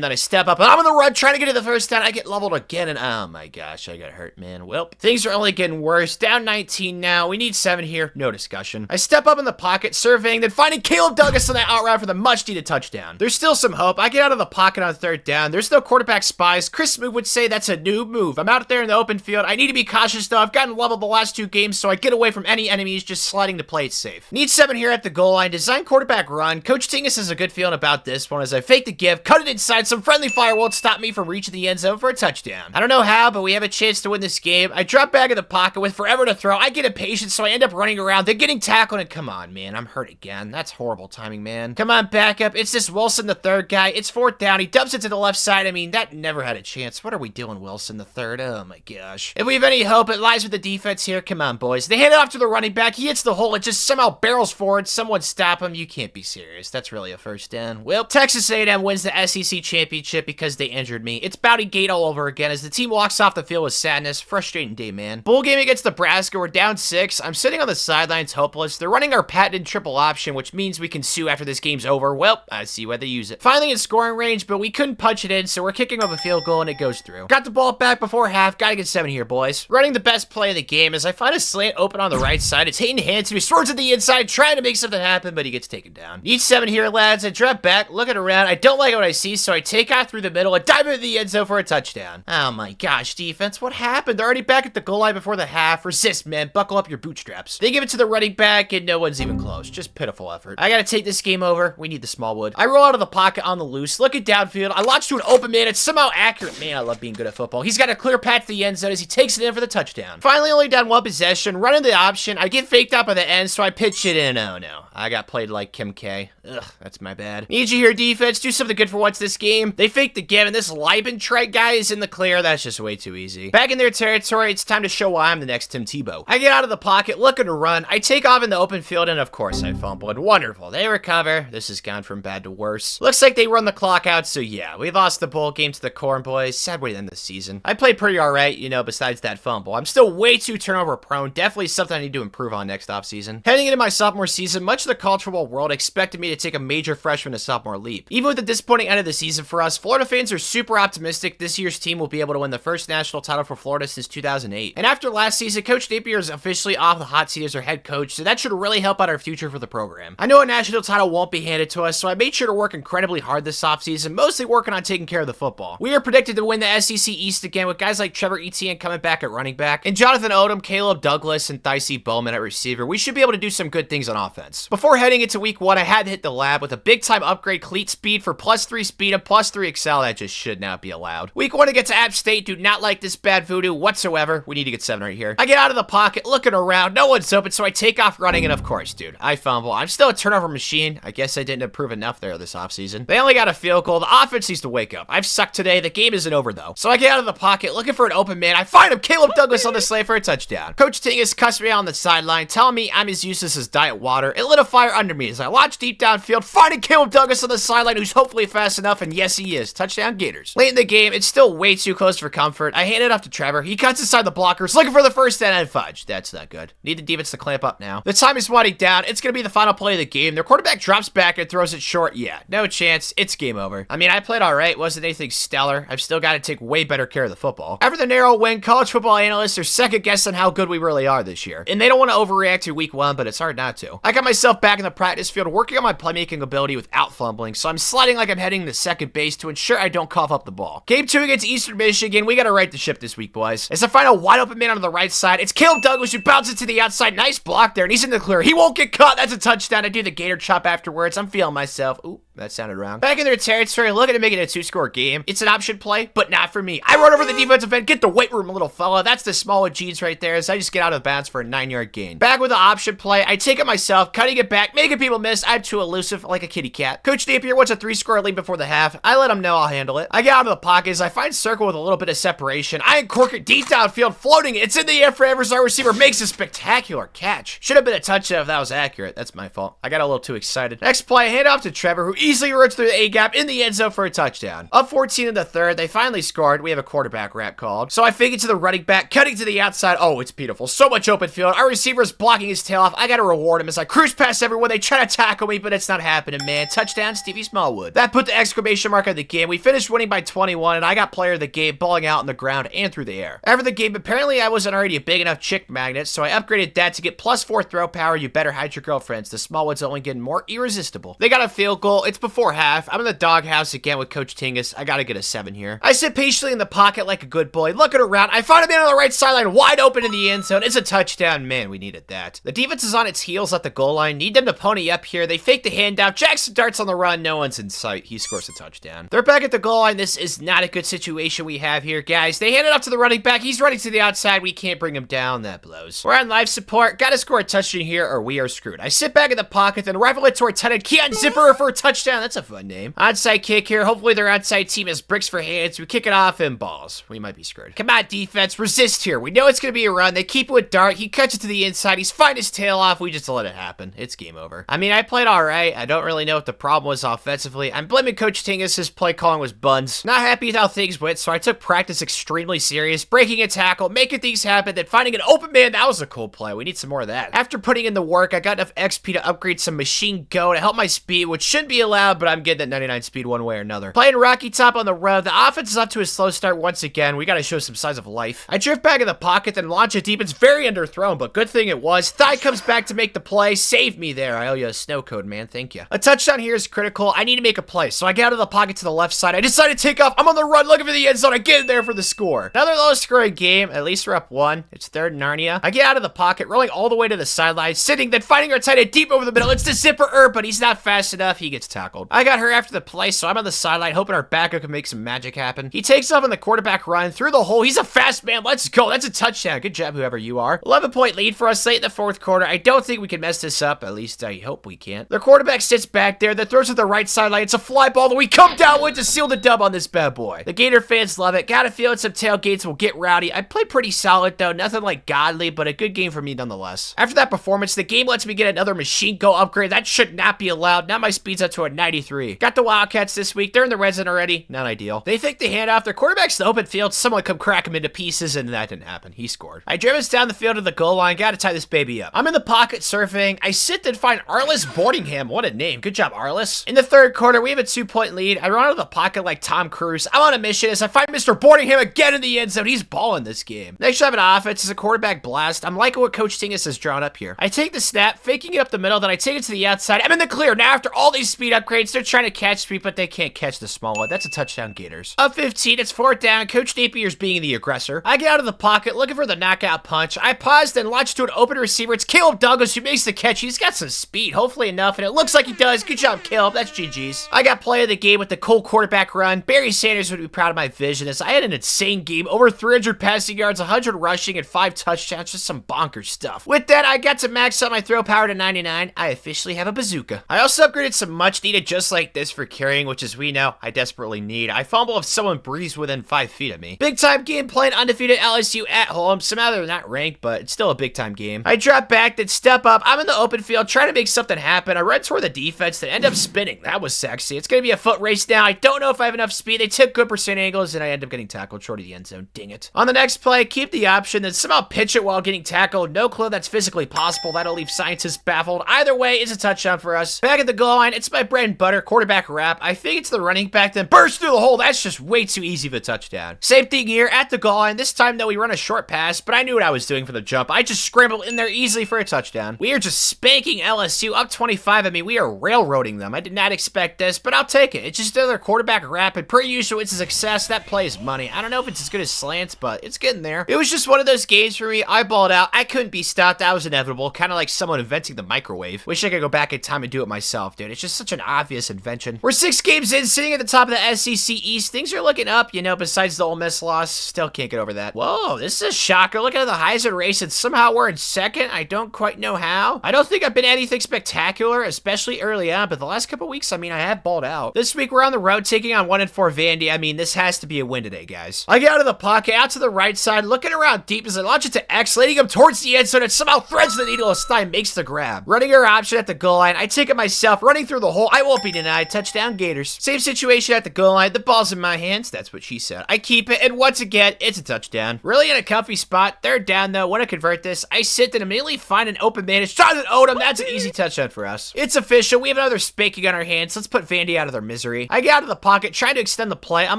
Then I step up, and I'm on the run trying to get to the first down. I get leveled again, and oh my gosh, I got hurt, man. Well, things are only getting worse. Down 19 now. We need 7 here. No discussion. I step up in the pocket, surveying, then finding Caleb Douglas on that out route for the much-needed touchdown. There's still some hope. I get out of the pocket on 3rd down. There's no quarterback spies. Chris Smoot would say that's a noob move. I'm out there in the open field. I need to be cautious, though. I've gotten leveled the last 2 games, so I get away from any enemies, just sliding to play it safe. Need 7 here at the goal line. Design quarterback run. Coach Tingus has a good feeling about this one as I fake the give, cut it inside. Some friendly fire won't stop me from reaching the end zone for a touchdown. I don't know how, but we have a chance to win this game. I drop back in the pocket with forever to throw. I get impatient, so I end up running around. They're getting tackled, and come on, man. I'm hurt again. That's horrible timing, man. Come on, back up. It's this Wilson, the 3rd guy. It's 4th down. He dumps it to the left side. I mean, that never had a chance. What are we doing, Wilson, the 3rd? Oh, my gosh. If we have any hope, it lies with the defense here. Come on, boys. They hand it off to the running back. He hits the hole. It just somehow barrels forward. Someone stop him. You can't be serious. That's really a first down. Well, Texas A&M wins the SEC championship because they injured me. It's Bowdy Gate all over again as the team walks off the field with sadness. Frustrating day, man. Bowl game against Nebraska. We're down 6. I'm sitting on the sidelines hopeless. They're running our patented triple option, which means we can sue after this game's over. Well, I see why they use it. Finally in scoring range, but we couldn't punch it in, so we're kicking up a field goal and it goes through. Got the ball back before half. Gotta get 7 here, boys. Running the best play of the game as I find a slant open on the right side. It's Hayden Hanson who swords at the inside, trying to make something happen, but he gets taken down. Need 7 here, lads. I drop back, looking around. I don't like what I see, so I take off through the middle and dive into the end zone for a touchdown. Oh my gosh, defense, what happened? They're already back at the goal line before the half. Resist, man. Buckle up your bootstraps. They give it to the running back, and no one's even close. Just pitiful effort. I gotta take this game over. We need the Smallwood. I roll out of the pocket on the loose, look at downfield. I launch to an open man. It's somehow accurate. Man, I love being good at football. He's got a clear path to the end zone as he takes it in for the touchdown. Finally, only down 1 possession. Running the option. I get faked out by the end, so I pitch it in. Oh no. I got played like Kim K. Ugh, that's my bad. Need you here, defense. Do something good for once this game. They fake the give, and this Leibentreit guy is in the clear. That's just way too easy. Back in their territory, it's time to show why I'm the next Tim Tebow. I get out of the pocket, looking to run. I take off in the open field, and of course I fumble. And wonderful. They recover. This has gone from bad to worse. Looks like they run the clock out, so yeah, we lost the bowl game to the Corn Boys. Sad way to end the season. I played pretty alright, you know, besides that fumble. I'm still way too turnover prone. Definitely something I need to improve on next offseason. Heading into my sophomore season, much of the college football world expected me to take a major freshman to sophomore leap. Even with the disappointing end of the season for us, Florida fans are super optimistic this year's team will be able to win the first national title for Florida since 2008. And after last season, Coach Napier is officially off the hot seat as our head coach, so that should really help out our future for the program. I know a national title won't be handed to us, so I made sure to work incredibly hard this offseason, mostly working on taking care of the football. We are predicted to win the SEC East again with guys like Trevor Etienne coming back at running back, and Jonathan Odom, Caleb Douglas, and Thicey Bowman at receiver. We should be able to do some good things on offense. Before heading into week 1, I had to hit the lab with a big-time upgrade cleat speed for +3 speed and +3 excel. That just should not be allowed. Week 1 against App State, do not like this bad voodoo whatsoever. We need to get 7 right here. I get out of the pocket, looking around, no one's open, so I take off running, and of course, dude, I fumble. I'm still a turnover machine. I guess I didn't improve enough there this offseason. They only got a field goal. The offense needs to wake up. I've sucked today. The game isn't over, though. So I get out of the pocket, looking for an open man. I find him, Caleb Douglas on the slate for a touchdown. Coach Tingus cuts me on the sideline, telling me I'm as useless as diet water. It lit a fire under me as I launch deep downfield, finding Caleb Douglas on the sideline, who's hopefully fast enough, and yes, he is. Touchdown Gators. Late in the game, it's still way too close for comfort. I hand it off to Trevor. He cuts inside the blockers, looking for the first down and fudge. That's not good. Need the defense to clamp up now. The time is winding down. It's going to be the final play of the game. Their quarterback drops back and throws it short. Yeah, no chance. It's game over. I mean, I played all right. Wasn't anything stellar. I've still got to take way better care of the football. After the narrow win, college football analysts are second guessing how good we really are this year. And they don't want to overreact to week 1, but it's hard not to. I got myself back in the practice field working on my playmaking ability without fumbling, so I'm sliding like I'm heading to second base to ensure I don't cough up the ball. Game 2 against Eastern Michigan. We got to right the ship this week, boys. As I find a wide open man on the right side, it's Caleb Douglas who bounces to the outside. Nice block there, and he's in the clear. He won't get caught. That's a touchdown. I do the gator chop afterwards. I'm feeling myself. Ooh, that sounded wrong. Back in their territory, looking to make it a 2-score game. It's an option play, but not for me. I run over the defensive end, get the weight room, little fella. That's the Smallwood jeans right there, as I just get out of bounds for a 9-yard gain. Back with the option play, I take it myself, cutting it back, making people miss. I'm too elusive, like a kitty cat. Coach Napier wants a 3-score lead before the half. I let him know I'll handle it. I get out of the pocket as I find circle with a little bit of separation. I uncork it deep downfield, floating. It's in the air for Evers. Our receiver makes a spectacular catch. Should have been a touchdown if that was accurate. That's my fault. I got a little too excited. Next play, hand off to Trevor, who easily runs through the A-gap in the end zone for a touchdown. Up 14 in the third, they finally scored. We have a quarterback wrap called. So I fake it to the running back, cutting to the outside. Oh, it's beautiful. So much open field. Our receiver's blocking his tail off. I gotta reward him as I cruise past everyone. They try to tackle me, but it's not happening, man. Touchdown, Stevie Smallwood. That put the exclamation mark on the game. We finished winning by 21, and I got player of the game, balling out on the ground and through the air. After the game, apparently I wasn't already a big enough chick magnet, so I upgraded that to get +4 throw power. You better hide your girlfriends. The Smallwood's only getting more irresistible. They got a field goal. It's before half. I'm in the doghouse again with Coach Tingus. I gotta get a 7 here. I sit patiently in the pocket like a good boy, looking around. I find a man on the right sideline, wide open in the end zone. It's a touchdown. Man, we needed that. The defense is on its heels at the goal line. Need them to pony up here. They fake the handout. Jackson darts on the run. No one's in sight. He scores a touchdown. They're back at the goal line. This is not a good situation we have here, guys. They hand it off to the running back. He's running to the outside. We can't bring him down. That blows. We're on life support. Gotta score a touchdown here or we are screwed. I sit back in the pocket, then rifle it to our tight end, Keon Zipper, for a touchdown. That's a fun name. Onside kick here. Hopefully their onside team has bricks for hands. We kick it off and balls. We might be screwed. Come on, defense. Resist here. We know it's gonna be a run. They keep it with Dart. He cuts it to the inside. He's fighting his tail off. We just let it happen. It's game over. I mean, I played all right. I don't really know what the problem was offensively. I'm blaming Coach Tingus. His play calling was buns. Not happy with how things went, so I took practice extremely serious. Breaking a tackle, making things happen, then finding an open man. That was a cool play. We need some more of that. After putting in the work, I got enough XP to upgrade some machine go to help my speed, which shouldn't be allowed, but I'm getting that 99 speed one way or another. Playing Rocky Top on the road. The offense is up to a slow start once again. We gotta show some signs of life. I drift back in the pocket, then launch it deep. It's very underthrown, but good thing it was. Thigh comes back to make the play. Save me there. I owe you a snow code, man. Thank you. A touchdown here is critical. I need to make a play, so I get out of the pocket to the left side. I decide to take off. I'm on the run, looking for the end zone. I get in there for the score. Another low-scoring game. At least we're up 1. It's third and Narnia. I get out of the pocket, rolling all the way to the sideline, sitting, then finding our tight end deep over the middle. It's the Zipper, but he's not fast enough. He gets tackled. I got her after the play, so I'm on the sideline, hoping our backup can make some magic happen. He takes off on the quarterback run through the hole. He's a fast man. Let's go. That's a touchdown. Good job, whoever you are. 11-point lead for us late in the fourth quarter. I don't think we can mess this up. At least I hope we can't. Their quarterback sits back there, that throws to the right sideline. It's a fly ball that we come down with to seal the dub on this bad boy. The Gator fans love it. Gotta feel it. Some tailgates will get rowdy. I played pretty solid though. Nothing like godly, but a good game for me nonetheless. After that performance, the game lets me get another machine go upgrade. That should not be allowed. Now my speed's up to a 93. Got the Wildcats this week. They're in the red zone already. Not ideal. They fake the handoff. Their quarterback's in the open field. Someone come crack him into pieces, and that didn't happen. He scored. I drive us down the field to the goal line. Gotta tie this baby up. I'm in the pocket surfing. I sit and find Arliss Boardingham. What a name. Good job, Arliss. In the third quarter, we have a 2-point lead. I run out of the pocket like Tom Cruise. I'm on a mission as I find Mr. Boardingham again in the end zone. He's balling this game. Next drive an offense is a quarterback blast. I'm liking what Coach Tingus has drawn up here. I take the snap, faking it up the middle, then I take it to the outside. I'm in the clear. Now after all these speed upgrades, they're trying to catch me, but they can't catch the small one. That's a touchdown, Gators. Up 15, it's 4th down. Coach Napier's being the aggressor. I get out of the pocket, looking for the knockout punch. I pause, then launch to an open receiver. It's Caleb Douglas who makes the catch. He's got some speed, hopefully enough, and it looks like he does. Good job, Caleb. That's GG's. I got play of the game with the cold quarterback run. Barry Sanders would be proud of my vision as I had an insane game. Over 300 passing yards, 100 rushing, and 5 touchdowns. Just some bonkers stuff. With that, I got to max out my throw power to 99. I officially have a bazooka. I also upgraded some much needed just like this for carrying, which as we know, I desperately need. I fumble if someone breathes within 5 feet of me. Big time game playing undefeated LSU at home. Somehow they're not ranked, but it's still a big time game. I drop back, then step up. I'm in the open field trying to make something happen. I run toward the defense, then end up spinning. That was sexy. It's going to be a foot race now. I don't know if I have enough speed. They took good percent angles, and I end up getting tackled short of the end zone. Dang it. On the next play, keep the option, then somehow pitch it while getting tackled. No clue that's physically possible. That'll leave scientists baffled. Either way, it's a touchdown for us. Back at the goal line, it's my bread and butter quarterback wrap. I think it's the running back, then burst through the hole. That's just way too easy of a touchdown. Same thing here at the goal line. This time, though, we run a short pass, but I knew what I was doing for the jump. I just scrambled in there easily for a touchdown. We are just spanking LSU up 25. I mean, we are railroading them. I did not expect this, but I'll take it. It's just another quarterback wrap, and per usual, it's a success. That play is money. I don't know if it's as good as slants, but it's getting there. It was just one of those games for me. I balled out. I couldn't be stopped. That was inevitable. Kind of like someone inventing the microwave. Wish I could go back in time and do it myself, dude. It's just such an obvious invention. We're 6 games in, sitting at the top of the SEC East. Things are looking up, you know, besides the Ole Miss loss. Still can't get over that. Whoa, this is a shocker. Look at the Heisman race, and somehow we're in second. I don't quite know how. I don't think I've been anything spectacular, especially early on, but the last couple weeks, I mean, I have balled out. This week, we're on the road taking on 1-4 Vandy. I mean, this has to be a win today, guys. I get out of the pocket, out to the right side, looking around deep as I launch it to X, leading him towards the end zone, and somehow threads the needle as Stein makes the grab. Running her option at the goal line, I take it myself, running through the hole. I won't be denied. Touchdown, Gators. Same situation at the goal line. The ball's in my hands. That's what she said. I keep it, and once again, it's a touchdown. Really in a comfy spot. Third down, though. Want to convert this. I sit and immediately find an open man. It's Jonathan Odom. That's an easy touchdown for us. It's official. We have another spanking on our hands. Let's put Vandy out of their misery. I get out of the pocket, trying to extend the play. I'm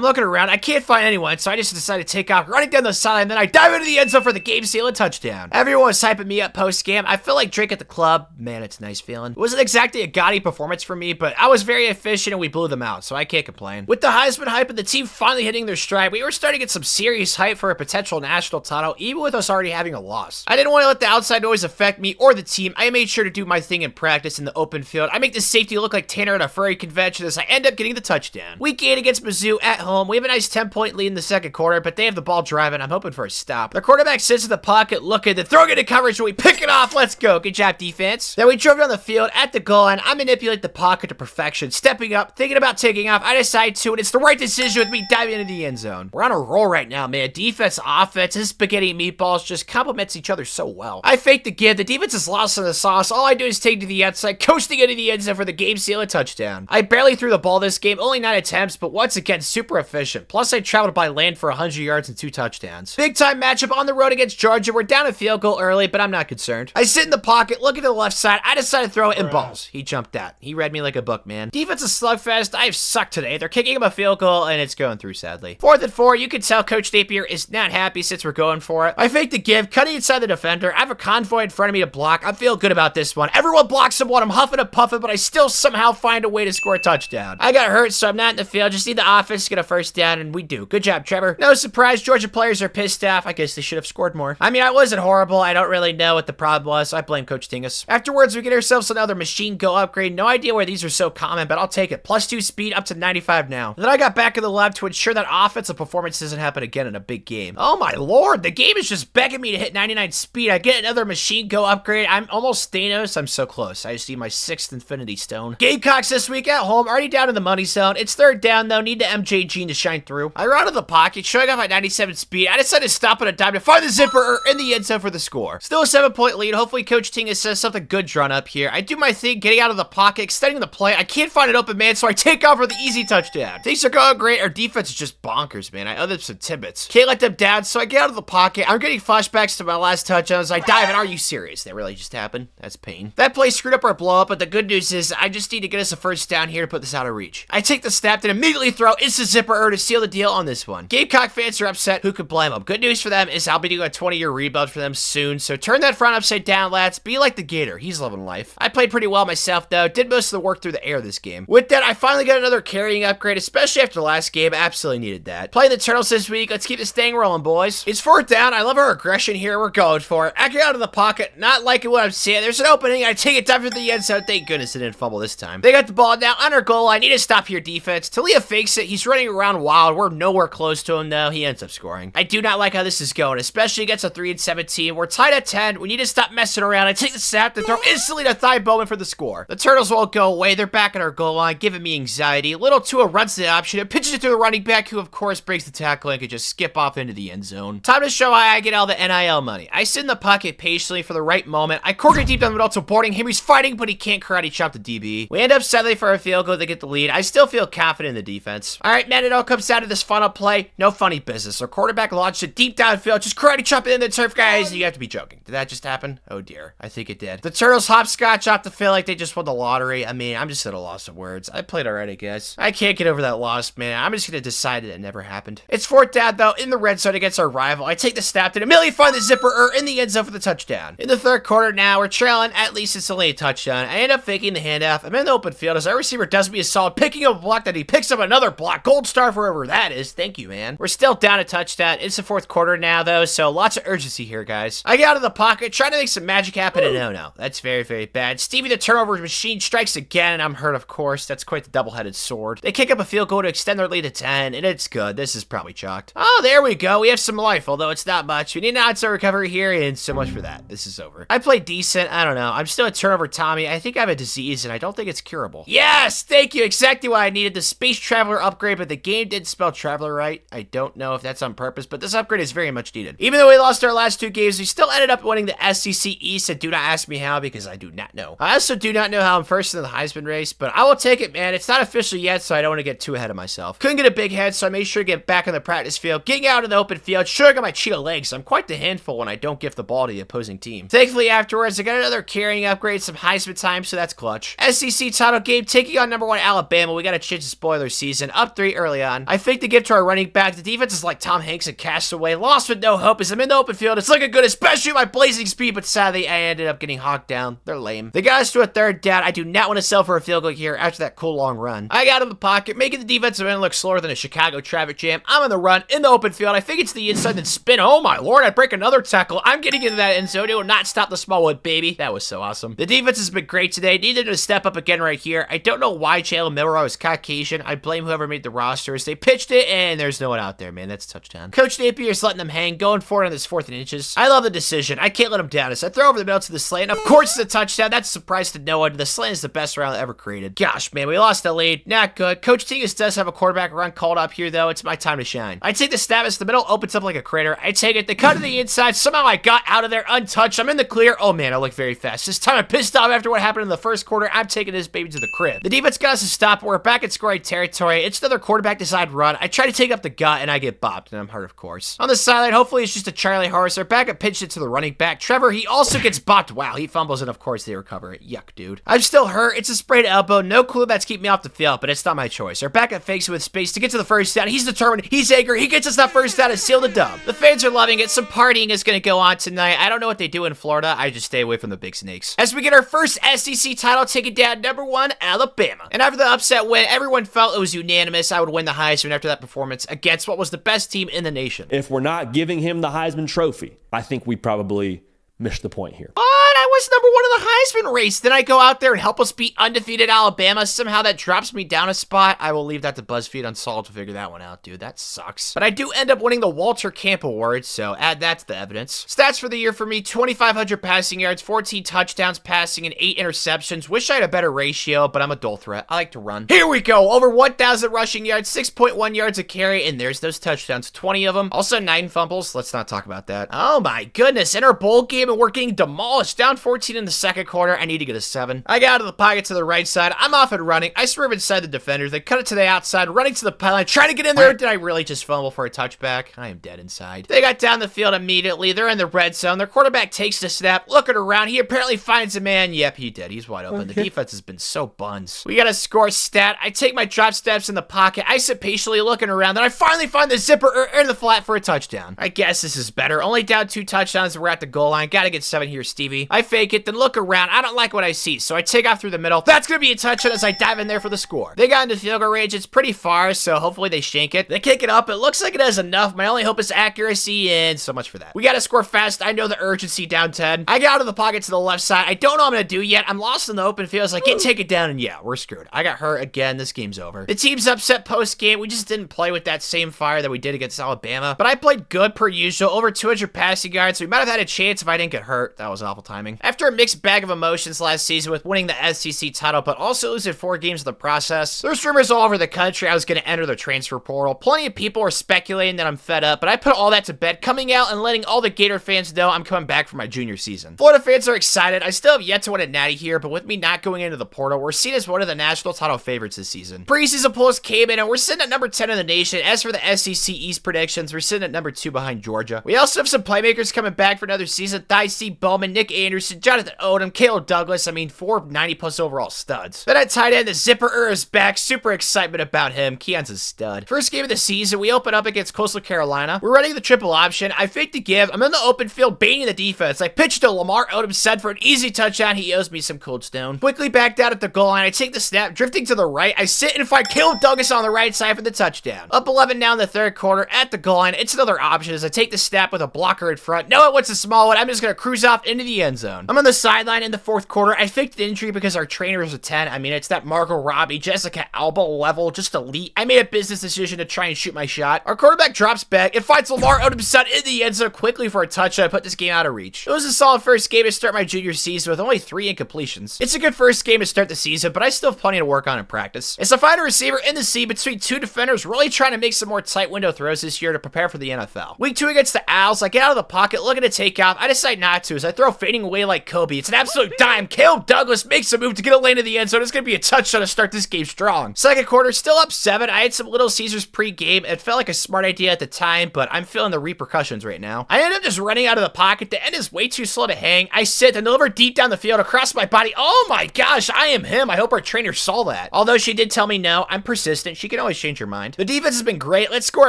looking around. I can't find anyone, so I just decided to take off, running down the sideline. Then I dive into the end zone for the game-sealing touchdown. Everyone was hyping me up post-game. I feel like Drake at the club. Man, it's a nice feeling. It wasn't exactly a gaudy performance for me, but I was very efficient and we blew them out, so I can't complain. With the Heisman hype and the team finally hitting their stride, we were starting to get some serious hype for a potential national title, even with us already having a loss. I didn't want to let the outside noise affect me or the team. I made sure to do my thing in practice in the open field. I make the safety look like Tanner at a furry convention as I end up getting the touchdown. Week 8 against Mizzou at home. We have a nice 10-point lead in the second quarter, but they have the ball driving. I'm hoping for a stop. The quarterback sits in the pocket, looking, then throwing it into coverage, and we pick it off. Let's go. Good job, defense. Then we drove down the field at the goal line. I manipulate the pocket to perfection. Stepping up, thinking about taking off. I decide to, and it's the right decision with me diving into the end zone. We're on a roll right now, man. Defense, offense, this spaghetti and meatballs just complements each other so well. I fake the give. The defense is lost in the sauce. All I do is take to the outside, coasting into the end zone for the game-sealing touchdown. I barely threw the ball this game, only 9 attempts, but once again, super efficient. Plus, I traveled by land for 100 yards and 2 touchdowns. Big-time matchup on the road against Georgia. We're down a field goal early, but I'm not concerned. I sit in the pocket, look at the left side. I decide to throw it in balls. He jumped out. He read me like a book, man. Defense is slugfest. I have sucked today. They're kicking him a field goal, and it's going through, sadly. 4th and 4. You can tell Coach Napier is not happy since we're going for it. I fake the give, cutting inside the defender. I have a convoy in front of me to block. I feel good about this one. Everyone blocks someone. I'm huffing and puffing, but I still somehow find a way to score a touchdown. I got hurt, so I'm not in the field. Just need the offense to get a first down, and we do. Good job, Trevor. No surprise, Georgia players are pissed off. I guess they should have scored more. I mean, I wasn't horrible. I don't really know what the problem was. I blame Coach Tingus. Afterwards, we get ourselves another machine go upgrade. No idea why these are so common, but I'll take it. +2 speed up to 95 now. And then I got back in the lab to ensure that offensive performance doesn't happen again in a big game. Oh my lord, the game is just begging me to hit 99 speed. I get another machine go upgrade. I'm almost Thanos. I'm so close. I just need my 6th Infinity Stone. Gamecocks this week at home, already down in the money zone. It's 3rd down though. Need the MJ gene to shine through. I run out of the pocket, showing off at 97 speed. I decided to stop at a dime to find the zipper in the end zone for the score. Still a 7-point lead. Hopefully Coach Tingus says something good drawn up here. I do my thing, getting out of the pocket, extending the play. I can't find an open man, so I take off for the easy touchdown. Things are going great. Our defense is just bonkers, man. I owe them some tidbits. Can't let them down, so I get out of the pocket. I'm getting flashbacks to my last touchdowns. I dive, and are you serious? That really just happened? That's pain. That play screwed up our blow up, but the good news is I just need to get us a first down here to put this out of reach. I take the snap, then immediately throw instant zipper to seal the deal on this one. Gamecock fans are upset. Who could blame them? Good news for them is I'll be doing a 20-year rebuild for them soon, so turn that front upside down, lads. Be like the Gator. He's loving life. I played pretty well myself, though. Did most of the work through the air this game. With that, I finally got another carrying upgrade, especially after the last game. Absolutely needed that. Playing the Turtles this week. Let's keep this thing rolling, boys. It's 4th down. I love our aggression here. We're going for it. I get out of the pocket, not liking what I'm seeing. There's an opening. I take it down for the end zone. Thank goodness it didn't fumble this time. They got the ball now on our goal. I need to stop here, defense. Talia fakes it. He's running around wild. We're nowhere close to him, though. He ends up scoring. I do not like how this is going, especially against a 3-17. We're tied at 10. We need to stop messing around. I take the snap and throw instantly to Thigh Bowman for the score. The Turtles won't go away. They're back at our goal line, giving me anxiety. Little Tua runs the option and pitches it to the running back, who of course breaks the tackle and can just skip off into the end zone. Time to show why I get all the NIL money. I sit in the pocket patiently for the right moment. I corner deep down the middle to boarding him. He's fighting, but he can't karate chop the DB. We end up settling for a field goal to get the lead. I still feel confident in the defense. All right, man, it all comes down to this final play. No funny business. Our quarterback launched it deep downfield, just karate chop it in the turf, guys. You have to be joking. Did that just happen? Oh dear, I think it did. The Turtles hopscotch off the field like they just won the lottery. I mean, I'm just at a loss of words. I played already, I guess. I can't get over that loss, man. I'm just gonna decide that it never happened. It's 4th down, though, in the red zone against our rival. I take the snap and immediately find the zipper in the end zone for the touchdown. In the 3rd quarter now, we're trailing. At least it's only a touchdown. I end up faking the handoff. I'm in the open field as our receiver does me a solid, picking up a block that he picks up another block. Gold star for whoever that is. Thank you, man. We're still down a touchdown. It's the 4th quarter now, though, so lots of urgency here, guys. I get out of the pocket, trying to make some magic happen, and no. That's very, very bad. Stevie the turnover machine strikes again, and I'm hurt, of course. That's quite the double-headed sword. They kick up a field goal to extend their lead to 10, and it's good. This is probably chalked. Oh, there we go. We have some life, although it's not much. We need an outside recovery here, and so much for that. This is over. I played decent. I don't know. I'm still a turnover Tommy. I think I have a disease, and I don't think it's curable. Yes! Thank you. Exactly what I needed. The Space Traveler upgrade, but the game didn't spell Traveler right. I don't know if that's on purpose, but this upgrade is very much needed. Even though we lost our last 2 games, we still ended up winning the SEC East, and do not ask me how, because I do not know. I also do not know how I'm first in the Heisman race, but I will take it, man. It's not official yet, so I don't want to get too ahead of myself. Couldn't get a big head, so I made sure to get back on the practice field, getting out in the open field. Sure, I got my cheetah legs, so I'm quite the handful when I don't give the ball to the opposing team. Thankfully, afterwards, I got another carrying upgrade, some Heisman time, so that's clutch. SEC title game, taking on #1 Alabama. We got a chance to spoil their season, up 3 early on. I faked the gift to our running back. The defense is like Tom Hanks and Castaway, lost with no hope as I'm in the open field. It's looking good, especially my blazing speed, but sadly, I ended up getting hawked down. They're lame. They got us to a 3rd down. I do not want to sell for a field goal here after that cool long run. I got in the pocket, making the defensive end look slower than a Chicago traffic jam. I'm on the run, in the open field. I think it's the inside, then spin. Oh my lord, I break another tackle. I'm getting into that end zone. It will not stop the Smallwood, baby. That was so awesome. The defense has been great today. Needed to step up again right here. I don't know why Jalen Milroe is Caucasian. I blame whoever made the rosters. They pitched it, and there's no one out there, man. That's a touchdown. Coach Napier's letting them hang, going for it on this 4th and inches. I love the decision. I can't let him down as I throw over the middle to the slant. Of course, it's a touchdown. That's a surprise to no one. The slant is the best round ever created. Gosh, man, we lost the lead. Not good. Coach Tingus does have a quarterback run called up here, though. It's my time to shine. I take the snap as the middle opens up like a crater. I take it. They cut to the inside. Somehow I got out of there untouched. I'm in the clear. Oh, man, I look very fast. This time I'm pissed off after what happened in the first quarter. I'm taking this baby to the crib. The defense got us to stop. We're back at scoring territory. It's another quarterback design run. I try to take up the gut, and I get bopped, and I'm hurt, of course. On the sideline, hopefully it's just a Charlie horse. Our backup pitched it to the running back. Trevor, he also gets bopped. Wow, he fumbles, and of course they recover it. Yuck, dude. I'm still hurt. It's a sprayed elbow. No clue that's keeping me off the field, but it's not my choice. Our backup fakes it with space to get to the 1st down. He's determined. He's angry. He gets us that 1st down and seal the dub. The fans are loving it. Some partying is going to go on tonight. I don't know what they do in Florida. I just stay away from the big snakes. As we get our first SEC title, taking down #1 Alabama. And after the upset win, everyone felt it was unanimous I would win the Heisman after that performance against what was the best team in the nation. If we're not giving him the Heisman Trophy, I think we probably missed the point here. But I was #1 in the Heisman race. Then I go out there and help us beat undefeated Alabama. Somehow that drops me down a spot. I will leave that to BuzzFeed Unsolved to figure that one out, dude. That sucks. But I do end up winning the Walter Camp Award, so add that to the evidence. Stats for the year for me, 2,500 passing yards, 14 touchdowns passing, and 8 interceptions. Wish I had a better ratio, but I'm a dual threat. I like to run. Here we go. Over 1,000 rushing yards, 6.1 yards a carry, and there's those touchdowns. 20 of them. Also 9 fumbles. Let's not talk about that. Oh my goodness. In our bowl game, and we're getting demolished. Down 14 in the 2nd quarter. I need to get a 7. I got out of the pocket to the right side. I'm off and running. I swerve inside the defenders. They cut it to the outside, running to the pylon, trying to get in there. Did I really just fumble for a touchback? I am dead inside. They got down the field immediately. They're in the red zone. Their quarterback takes the snap, looking around. He apparently finds a man. Yep, he did. He's wide open. The defense has been so buns. We got a score stat. I take my drop steps in the pocket. I sit patiently looking around. Then I finally find the zipper in the flat for a touchdown. I guess this is better. Only down 2 touchdowns. We're at the goal line. Gotta get 7 here, Stevie. I fake it, then look around. I don't like what I see, so I take off through the middle. That's gonna be a touchdown as I dive in there for the score. They got into field goal range. It's pretty far, so hopefully they shank it. They kick it up. It looks like it has enough. My only hope is accuracy, and so much for that. We gotta score fast. I know the urgency down 10. I get out of the pocket to the left side. I don't know what I'm gonna do yet. I'm lost in the open field. It's like, take it down, and yeah, we're screwed. I got hurt again. This game's over. The team's upset post-game. We just didn't play with that same fire that we did against Alabama, but I played good per usual. Over 200 passing yards, so we might have had a chance if I didn't get hurt. That was awful timing. After a mixed bag of emotions last season with winning the SEC title, but also losing 4 games in the process, there's rumors all over the country I was going to enter the transfer portal. Plenty of people are speculating that I'm fed up, but I put all that to bed, coming out and letting all the Gator fans know I'm coming back for my junior season. Florida fans are excited. I still have yet to win a natty here, but with me not going into the portal, we're seen as one of the national title favorites this season. Preseason polls came in, and we're sitting at #10 in the nation. As for the SEC East predictions, we're sitting at #2 behind Georgia. We also have some playmakers coming back for another season. C. Bowman, Nick Anderson, Jonathan Odom, Caleb Douglas. I mean, 4 90+ overall studs. Then at tight end, the zipper is back. Super excitement about him. Keon's a stud. First game of the season, we open up against Coastal Carolina. We're running the triple option. I fake the give. I'm in the open field baiting the defense. I pitch to Lamar Odom, said for an easy touchdown. He owes me some cold stone. Quickly backed out at the goal line. I take the snap, drifting to the right. I sit and find Caleb Douglas on the right side for the touchdown. Up 11 now in the 3rd quarter at the goal line. It's another option as I take the snap with a blocker in front. No, it wants a small one. I'm just going to cruise off into the end zone. I'm on the sideline in the 4th quarter. I faked the injury because our trainer is a 10. I mean, it's that Margot Robbie, Jessica Alba level, just elite. I made a business decision to try and shoot my shot. Our quarterback drops back and finds Lamar Odom's son in the end zone quickly for a touchdown. I put this game out of reach. It was a solid first game to start my junior season with only 3 incompletions. It's a good first game to start the season, but I still have plenty to work on in practice. It's a find a receiver in the sea between 2 defenders, really trying to make some more tight window throws this year to prepare for the NFL. Week 2 against the Owls, I get out of the pocket, looking to take off. I decide not to as I throw fading away like Kobe. It's an absolute dime. Caleb Douglas makes a move to get a lane in the end zone. It's going to be a touchdown to start this game strong. Second quarter, still up 7. I had some Little Caesars pre-game. It felt like a smart idea at the time, but I'm feeling the repercussions right now. I ended up just running out of the pocket. The end is way too slow to hang. I sit and deliver deep down the field across my body. Oh my gosh, I am him. I hope our trainer saw that. Although she did tell me no, I'm persistent. She can always change her mind. The defense has been great. Let's score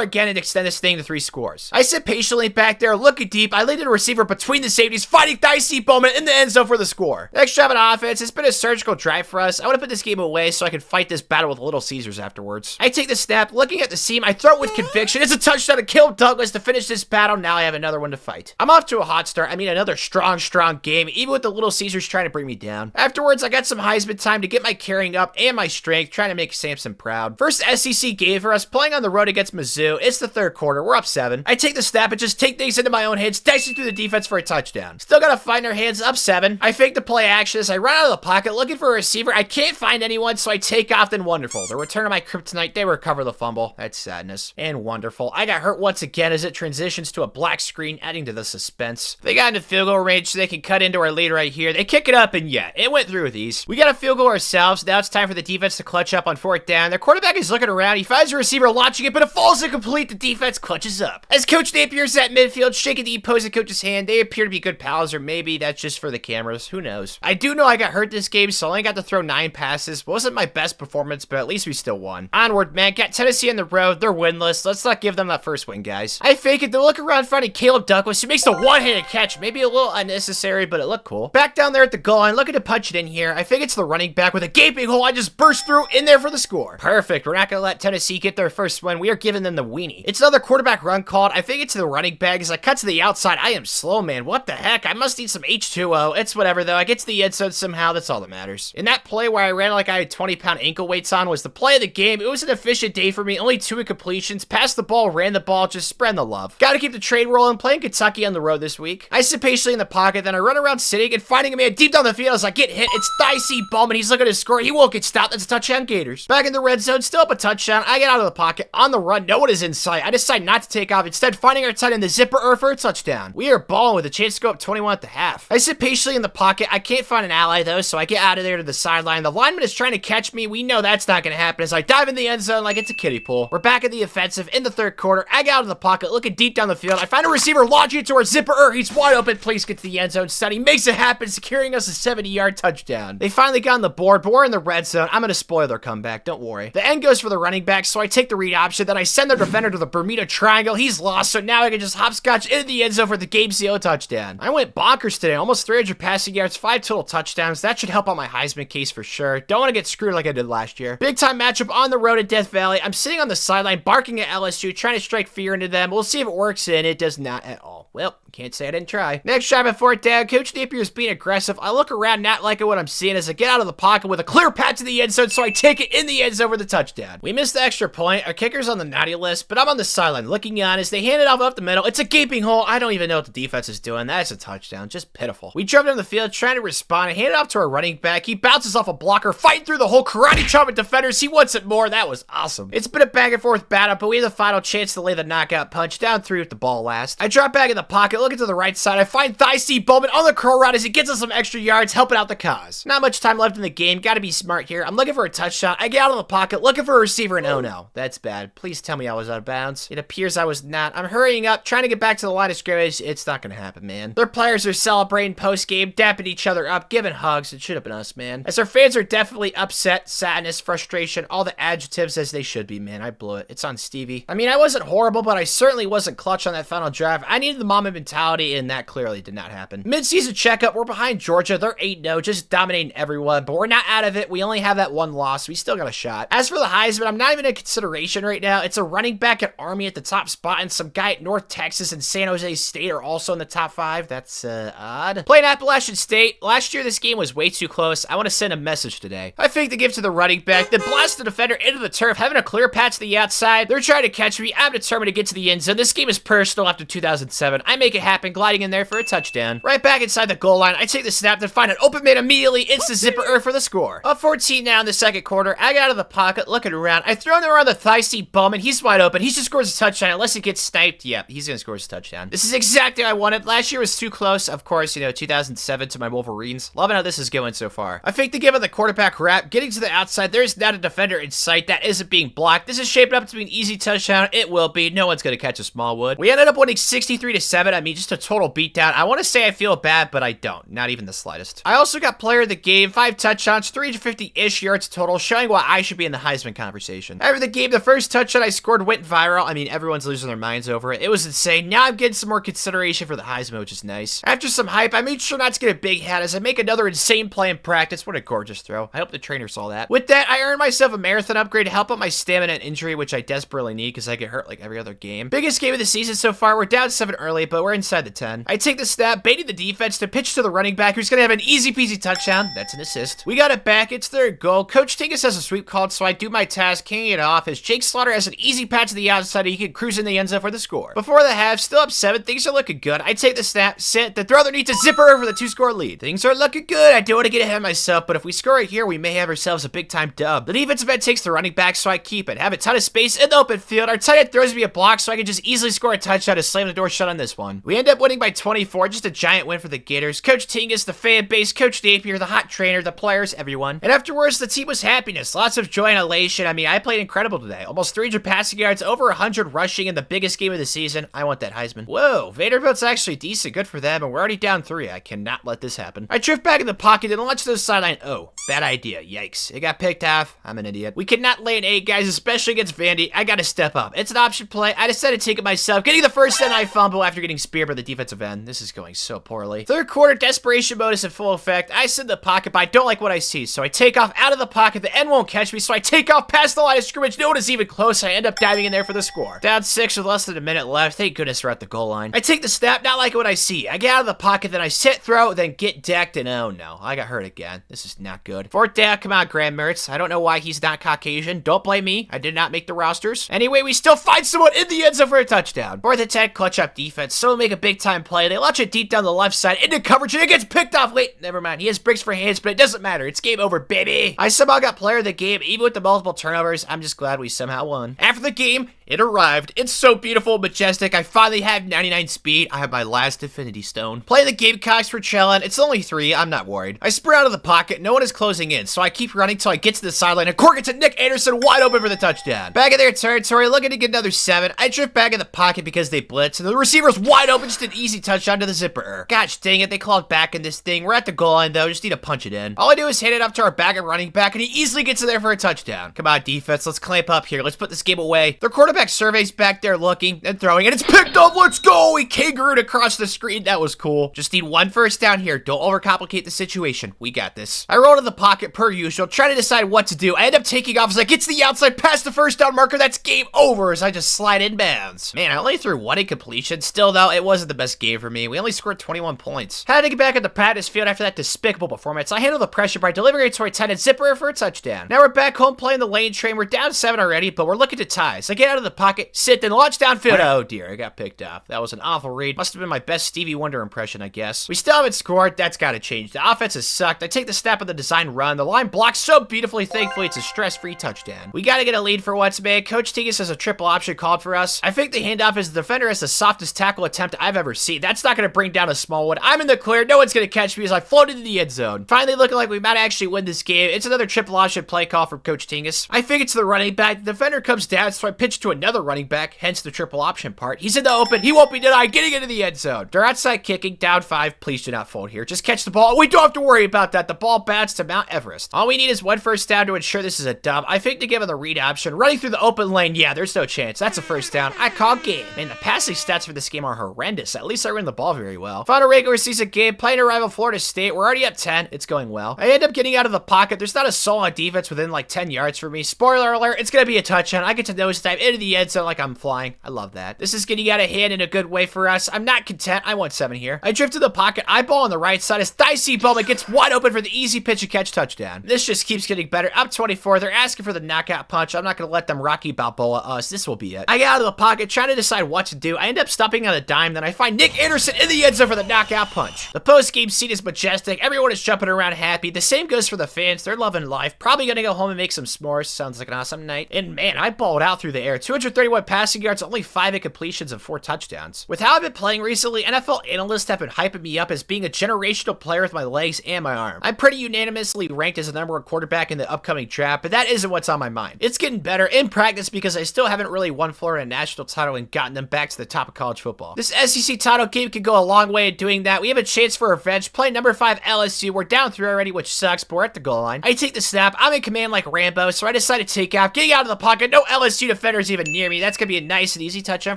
again and extend this thing to 3 scores. I sit patiently back there, looking deep. I lead to the receiver between the safeties, fighting Dicey Bowman in the end zone for the score. Next drive on offense, it's been a surgical drive for us. I want to put this game away so I can fight this battle with Little Caesars afterwards. I take the snap, looking at the seam. I throw it with conviction. It's a touchdown to Caleb Douglas to finish this battle. Now I have another one to fight. I'm off to a hot start. I mean, another strong game, even with the Little Caesars trying to bring me down. Afterwards, I got some Heisman time to get my carrying up and my strength, trying to make Samson proud. First SEC game for us, playing on the road against Mizzou. It's the third quarter. We're up 7. I take the snap and just take things into my own hands, dicing through the defense for a touchdown. Still got a fight in our hands, up 7. I fake the play action as I run out of the pocket looking for a receiver. I can't find anyone, so I take off. Then wonderful. The return of my kryptonite, they recover the fumble. That's sadness. And wonderful. I got hurt once again as it transitions to a black screen, adding to the suspense. They got into field goal range so they can cut into our lead right here. They kick it up, and yeah, it went through with ease. We got a field goal ourselves. Now it's time for the defense to clutch up on 4th down. Their quarterback is looking around. He finds a receiver launching it, but it falls incomplete. The defense clutches up. As Coach Napier's at midfield, shaking the opposing coach's hand, they appear to be good pals, or maybe that's just for the cameras. Who knows? I do know I got hurt this game, so I only got to throw 9 passes. Wasn't my best performance, but at least we still won. Onward, man. Got Tennessee on the road. They're winless. Let's not give them that first win, guys. I fake it to look around finding Caleb Douglas, who makes the one-handed catch. Maybe a little unnecessary, but it looked cool. Back down there at the goal line, looking to punch it in here. I think it's the running back with a gaping hole. I just burst through in there for the score. Perfect. We're not going to let Tennessee get their first win. We are giving them the weenie. It's another quarterback run called. I think it's the running back as I cut to the outside. I am slow, man. What the heck? I must need some H2O. It's whatever, though. I get to the end zone somehow. That's all that matters. In that play where I ran like I had 20-pound ankle weights on was the play of the game. It was an efficient day for me. Only 2 incompletions. Passed the ball, ran the ball, just spreading the love. Got to keep the train rolling. Playing Kentucky on the road this week. I sit patiently in the pocket, then I run around sitting and finding a man deep down the field as I get hit. It's Dicey Bowman. He's looking to score. He won't get stopped. That's a touchdown, Gators. Back in the red zone, still up a touchdown. I get out of the pocket on the run. No one is in sight. I decide not to take off. Instead, finding our tight end, the zipper for a touchdown. We are balling with a chance to go up 21 at the half. I sit patiently in the pocket. I can't find an ally though, so I get out of there to the sideline. The lineman is trying to catch me. We know that's not going to happen as I dive in the end zone like it's a kiddie pool. We're back in the offensive in the third quarter. I get out of the pocket, looking deep down the field. I find a receiver launching it to our zipper. He's wide open. Please get to the end zone. Sonny makes it happen, securing us a 70-yard touchdown. They finally got on the board, but we're in the red zone. I'm going to spoil their comeback. Don't worry. The end goes for the running back, so I take the read option. Then I send the defender to the Bermuda Triangle. He's lost, so now I can just hopscotch into the end zone for the game-seal touchdown. I went bonkers today. Almost 300 passing yards, 5 total touchdowns. That should help out my Heisman case for sure. Don't want to get screwed like I did last year. Big-time matchup on the road at Death Valley. I'm sitting on the sideline, barking at LSU, trying to strike fear into them. We'll see if it works, and it does not at all. Well, can't say I didn't try. Next drive at 4th down, Coach Napier's being aggressive. I look around, not liking what I'm seeing as I get out of the pocket with a clear path to the end zone, so I take it in the end zone for the touchdown. We missed the extra point. Our kicker's on the naughty list, but I'm on the sideline looking on as they hand it off up the middle. It's a gaping hole. I don't even know what the defense is doing. That's a touchdown. Just pitiful. We drove down the field trying to respond and hand it off to our running back. He bounces off a blocker, fighting through the whole karate chop with defenders. He wants it more. That was awesome. It's been a back and forth battle, but we have the final chance to lay the knockout punch down 3 with the ball last. I drop back in the pocket, looking to the right side. I find Dicey Bowman on the curl route as he gets us some extra yards, helping out the cause. Not much time left in the game. Got to be smart here. I'm looking for a touchdown. I get out of the pocket, looking for a receiver, and oh no, that's bad. Please tell me I was out of bounds. It appears I was not. I'm hurrying up, trying to get back to the line of scrimmage. It's not going to happen, man. Their players are celebrating post-game, dapping each other up, giving hugs. It should have been us, man. As our fans are definitely upset, sadness, frustration, all the adjectives as they should be, man. I blew it. It's on Stevie. I mean, I wasn't horrible, but I certainly wasn't clutch on that final drive. I needed the Mamba mentality, and that clearly did not happen. Mid-season checkup, we're behind Georgia. They're 8-0, just dominating everyone, but we're not out of it. We only have that one loss. We still got a shot. As for the Heisman, I'm not even in consideration right now. It's a running back at Army at the top spot, and some guy at North Texas and San Jose State are also in the top 5. That's odd. Playing Appalachian State. Last year, this game was way too close. I want to send a message today. I fake the give to the running back, then blast the defender into the turf, having a clear path to the outside. They're trying to catch me. I'm determined to get to the end zone. This game is personal after 2007. I make it happen, gliding in there for a touchdown. Right back inside the goal line, I take the snap, then find an open man immediately. It's the zipper for the score. Up 14 now in the second quarter. I get out of the pocket, looking around. I throw him around the Dicey Bowman. He's wide open. He just scores a touchdown unless he gets sniped. Yep, he's gonna score his touchdown. This is exactly what I wanted. Last year was too close. Of course, 2007 to my Wolverines. Loving how this is going so far. I think to give it the quarterback rap, getting to the outside, there's not a defender in sight that isn't being blocked. This is shaping up to be an easy touchdown. It will be. No one's going to catch a Smallwood. We ended up winning 63-7. I mean, just a total beatdown. I want to say I feel bad, but I don't. Not even the slightest. I also got player of the game, 5 touchdowns, 350-ish yards total, showing why I should be in the Heisman conversation. After the game, the first touchdown I scored went viral. I mean, everyone's losing their minds over it. It was insane. Now I'm getting some more consideration for the Heisman, which is nice. After some hype, I made sure not to get a big hat as I make another insane play in practice. What a gorgeous throw. I hope the trainer saw that. With that, I earned myself a marathon upgrade to help out my stamina and injury, which I desperately need because I get hurt like every other game. Biggest game of the season so far. We're down 7 early, but we're inside the 10. I take the snap, baiting the defense to pitch to the running back, who's going to have an easy peasy touchdown. That's an assist. We got it back. It's their goal. Coach Tingus has a sweep called, so I do my task, kicking it off as Jake Slaughter has an easy patch to the outside and he can cruise in the end zone for the score. Before the half, still up 7. Things are looking good. I take the snap, sit, the throw underneath to zipper over the 2-score lead. Things are looking good. I don't want to get ahead of myself, but if we score it here, we may have ourselves a big time dub. The defensive end takes the running back, so I keep it. Have a ton of space in the open field. Our tight end throws me a block, so I can just easily score a touchdown to slam the door shut on this one. We end up winning by 24, just a giant win for the Gators. Coach Tingus, the fan base, Coach Napier, the hot trainer, the players, everyone. And afterwards, the team was happiness. Lots of joy and elation. I mean, I played incredible today. Almost 300 passing yards, over 100 rushing in the biggest game of the season. I want that Heisman. Whoa, Vanderbilt's actually decent. Good for them, and we're already down 3. I cannot let this happen. I drift back in the pocket and launch to the sideline. Oh, bad idea. Yikes. It got picked off. I'm an idiot. We cannot lay an 8, guys, especially against Vandy. I gotta step up. It's an option play. I decided to take it myself. Getting the first down, I fumble after getting speared by the defensive end. This is going so poorly. Third quarter, desperation mode is in full effect. I sit in the pocket, but I don't like what I see, so I take off out of the pocket. The end won't catch me, so I take off past the line of scrimmage. No one is even close. I end up diving in there for the score. Down 6 with less than a minute left. Thank goodness we're at the goal line. I take the snap, not like what I see. I get out of the pocket, then I sit, throw, then get decked, and oh no, I got hurt again. This is not good. Fourth down, come on, Graham Mertz. I don't know why he's not Caucasian. Don't blame me. I did not make the rosters. Anyway, we still find someone in the end zone for a touchdown. Fourth and 10, clutch up defense. Someone make a big time play. They launch it deep down the left side into coverage, and it gets picked off late. Never mind. He has bricks for hands, but it doesn't matter. It's game over, baby. I somehow got player of the game, even with the multiple turnovers. I'm just glad we somehow won. After the game, it arrived. It's so beautiful and majestic. I finally have 99 speed. I have my last Infinity Stone. Play the Gamecocks for chillin'. It's only 3. I'm not worried. I sprint out of the pocket. No one is closing in, so I keep running till I get to the sideline. And Cork gets to Nick Anderson wide open for the touchdown. Back in their territory, looking to get another 7. I drift back in the pocket because they blitz, and the receiver's wide open. Just an easy touchdown to the zipper. Gosh dang it, they called back in this thing. We're at the goal line though. Just need to punch it in. All I do is hit it up to our backup running back, and he easily gets in there for a touchdown. Come on, defense. Let's clamp up here. Let's put this game away. Their quarterback survey's back there looking and throwing, and it's picked up. Let's go. He kangarooed across the screen. That was cool. Just need 1 first down here. Don't overcomplicate the situation. We got this. I roll to the pocket per usual, trying to decide what to do. I end up taking off as I get to the outside past the first down marker. That's game over as I just slide inbounds. Man, I only threw 1 incompletion. Still though, it wasn't the best game for me. We only scored 21 points. Had to get back at the practice field after that despicable performance. I handled the pressure by delivering it to our tight end zipper for a touchdown. Now we're back home playing the lane train. We're down 7 already, but we're looking to tie. So I get out of the pocket, sit, then launch downfield. Oh dear, I got picked off. That was an awful read. Must have been my best Stevie Wonder impression, I guess. We still haven't scored. That's gotta change. The offense has sucked. I take the snap of the design run. The line blocks so beautifully. Thankfully, it's a stress-free touchdown. We gotta get a lead for once, man. Coach Tingus has a triple option called for us. I think the handoff is the defender has the softest tackle attempt I've ever seen. That's not gonna bring down a Smallwood. I'm in the clear. No one's gonna catch me as I float into the end zone. Finally looking like we might actually win this game. It's another triple option play call from Coach Tingus. I think it's the running back. The defender comes down, so I pitch to another running back, hence the triple option part. He's in the open. He won't be denied getting into the end zone. They're outside kicking, down 5. Please do not fold here. Just catch the ball. We don't have to worry about that. The ball bats to Mount Everest. All we need is 1 first down to ensure this is a dub. I think to give him the read option. Running through the open lane, yeah, there's no chance. That's a first down. I call game. Man, the passing stats for this game are horrendous. At least I ran the ball very well. Final regular season game, playing a rival Florida State. We're already up 10. It's going well. I end up getting out of the pocket. There's not a soul on defense within like 10 yards for me. Spoiler alert, it's gonna be a touchdown. I get to nose dive into the end zone like I'm flying. I love that. This is getting out of hand in a good way for us. I'm not content. I want 7 here. I drift to the pocket. Eyeball on the right side as Dicey Bowman gets wide open for the easy pitch and catch touchdown. This just keeps getting better. Up 24. They're asking for the knockout punch. I'm not gonna let them Rocky Balboa us. This will be it. I get out of the pocket, trying to decide what to do. I end up stopping on a dime. Then I find Nick Anderson in the end zone for the knockout punch. The post-game scene is majestic. Everyone is jumping around happy. The same goes for the fans. They're loving life. Probably gonna go home and make some s'mores. Sounds like an awesome night. And man, I balled out through the air. 231 passing yards, only 5 incompletions and 4 touchdowns. With how I've been playing recently, NFL analysts have been hyping stepping me up as being a generational player with my legs and my arm. I'm pretty unanimously ranked as the #1 quarterback in the upcoming draft, but that isn't what's on my mind. It's getting better in practice because I still haven't really won Florida a national title and gotten them back to the top of college football. This SEC title game could go a long way in doing that. We have a chance for revenge, playing number 5 LSU. We're down 3 already, which sucks, but we're at the goal line. I take the snap. I'm in command like Rambo, so I decide to take off, getting out of the pocket. No LSU defenders even near me. That's gonna be a nice and easy touchdown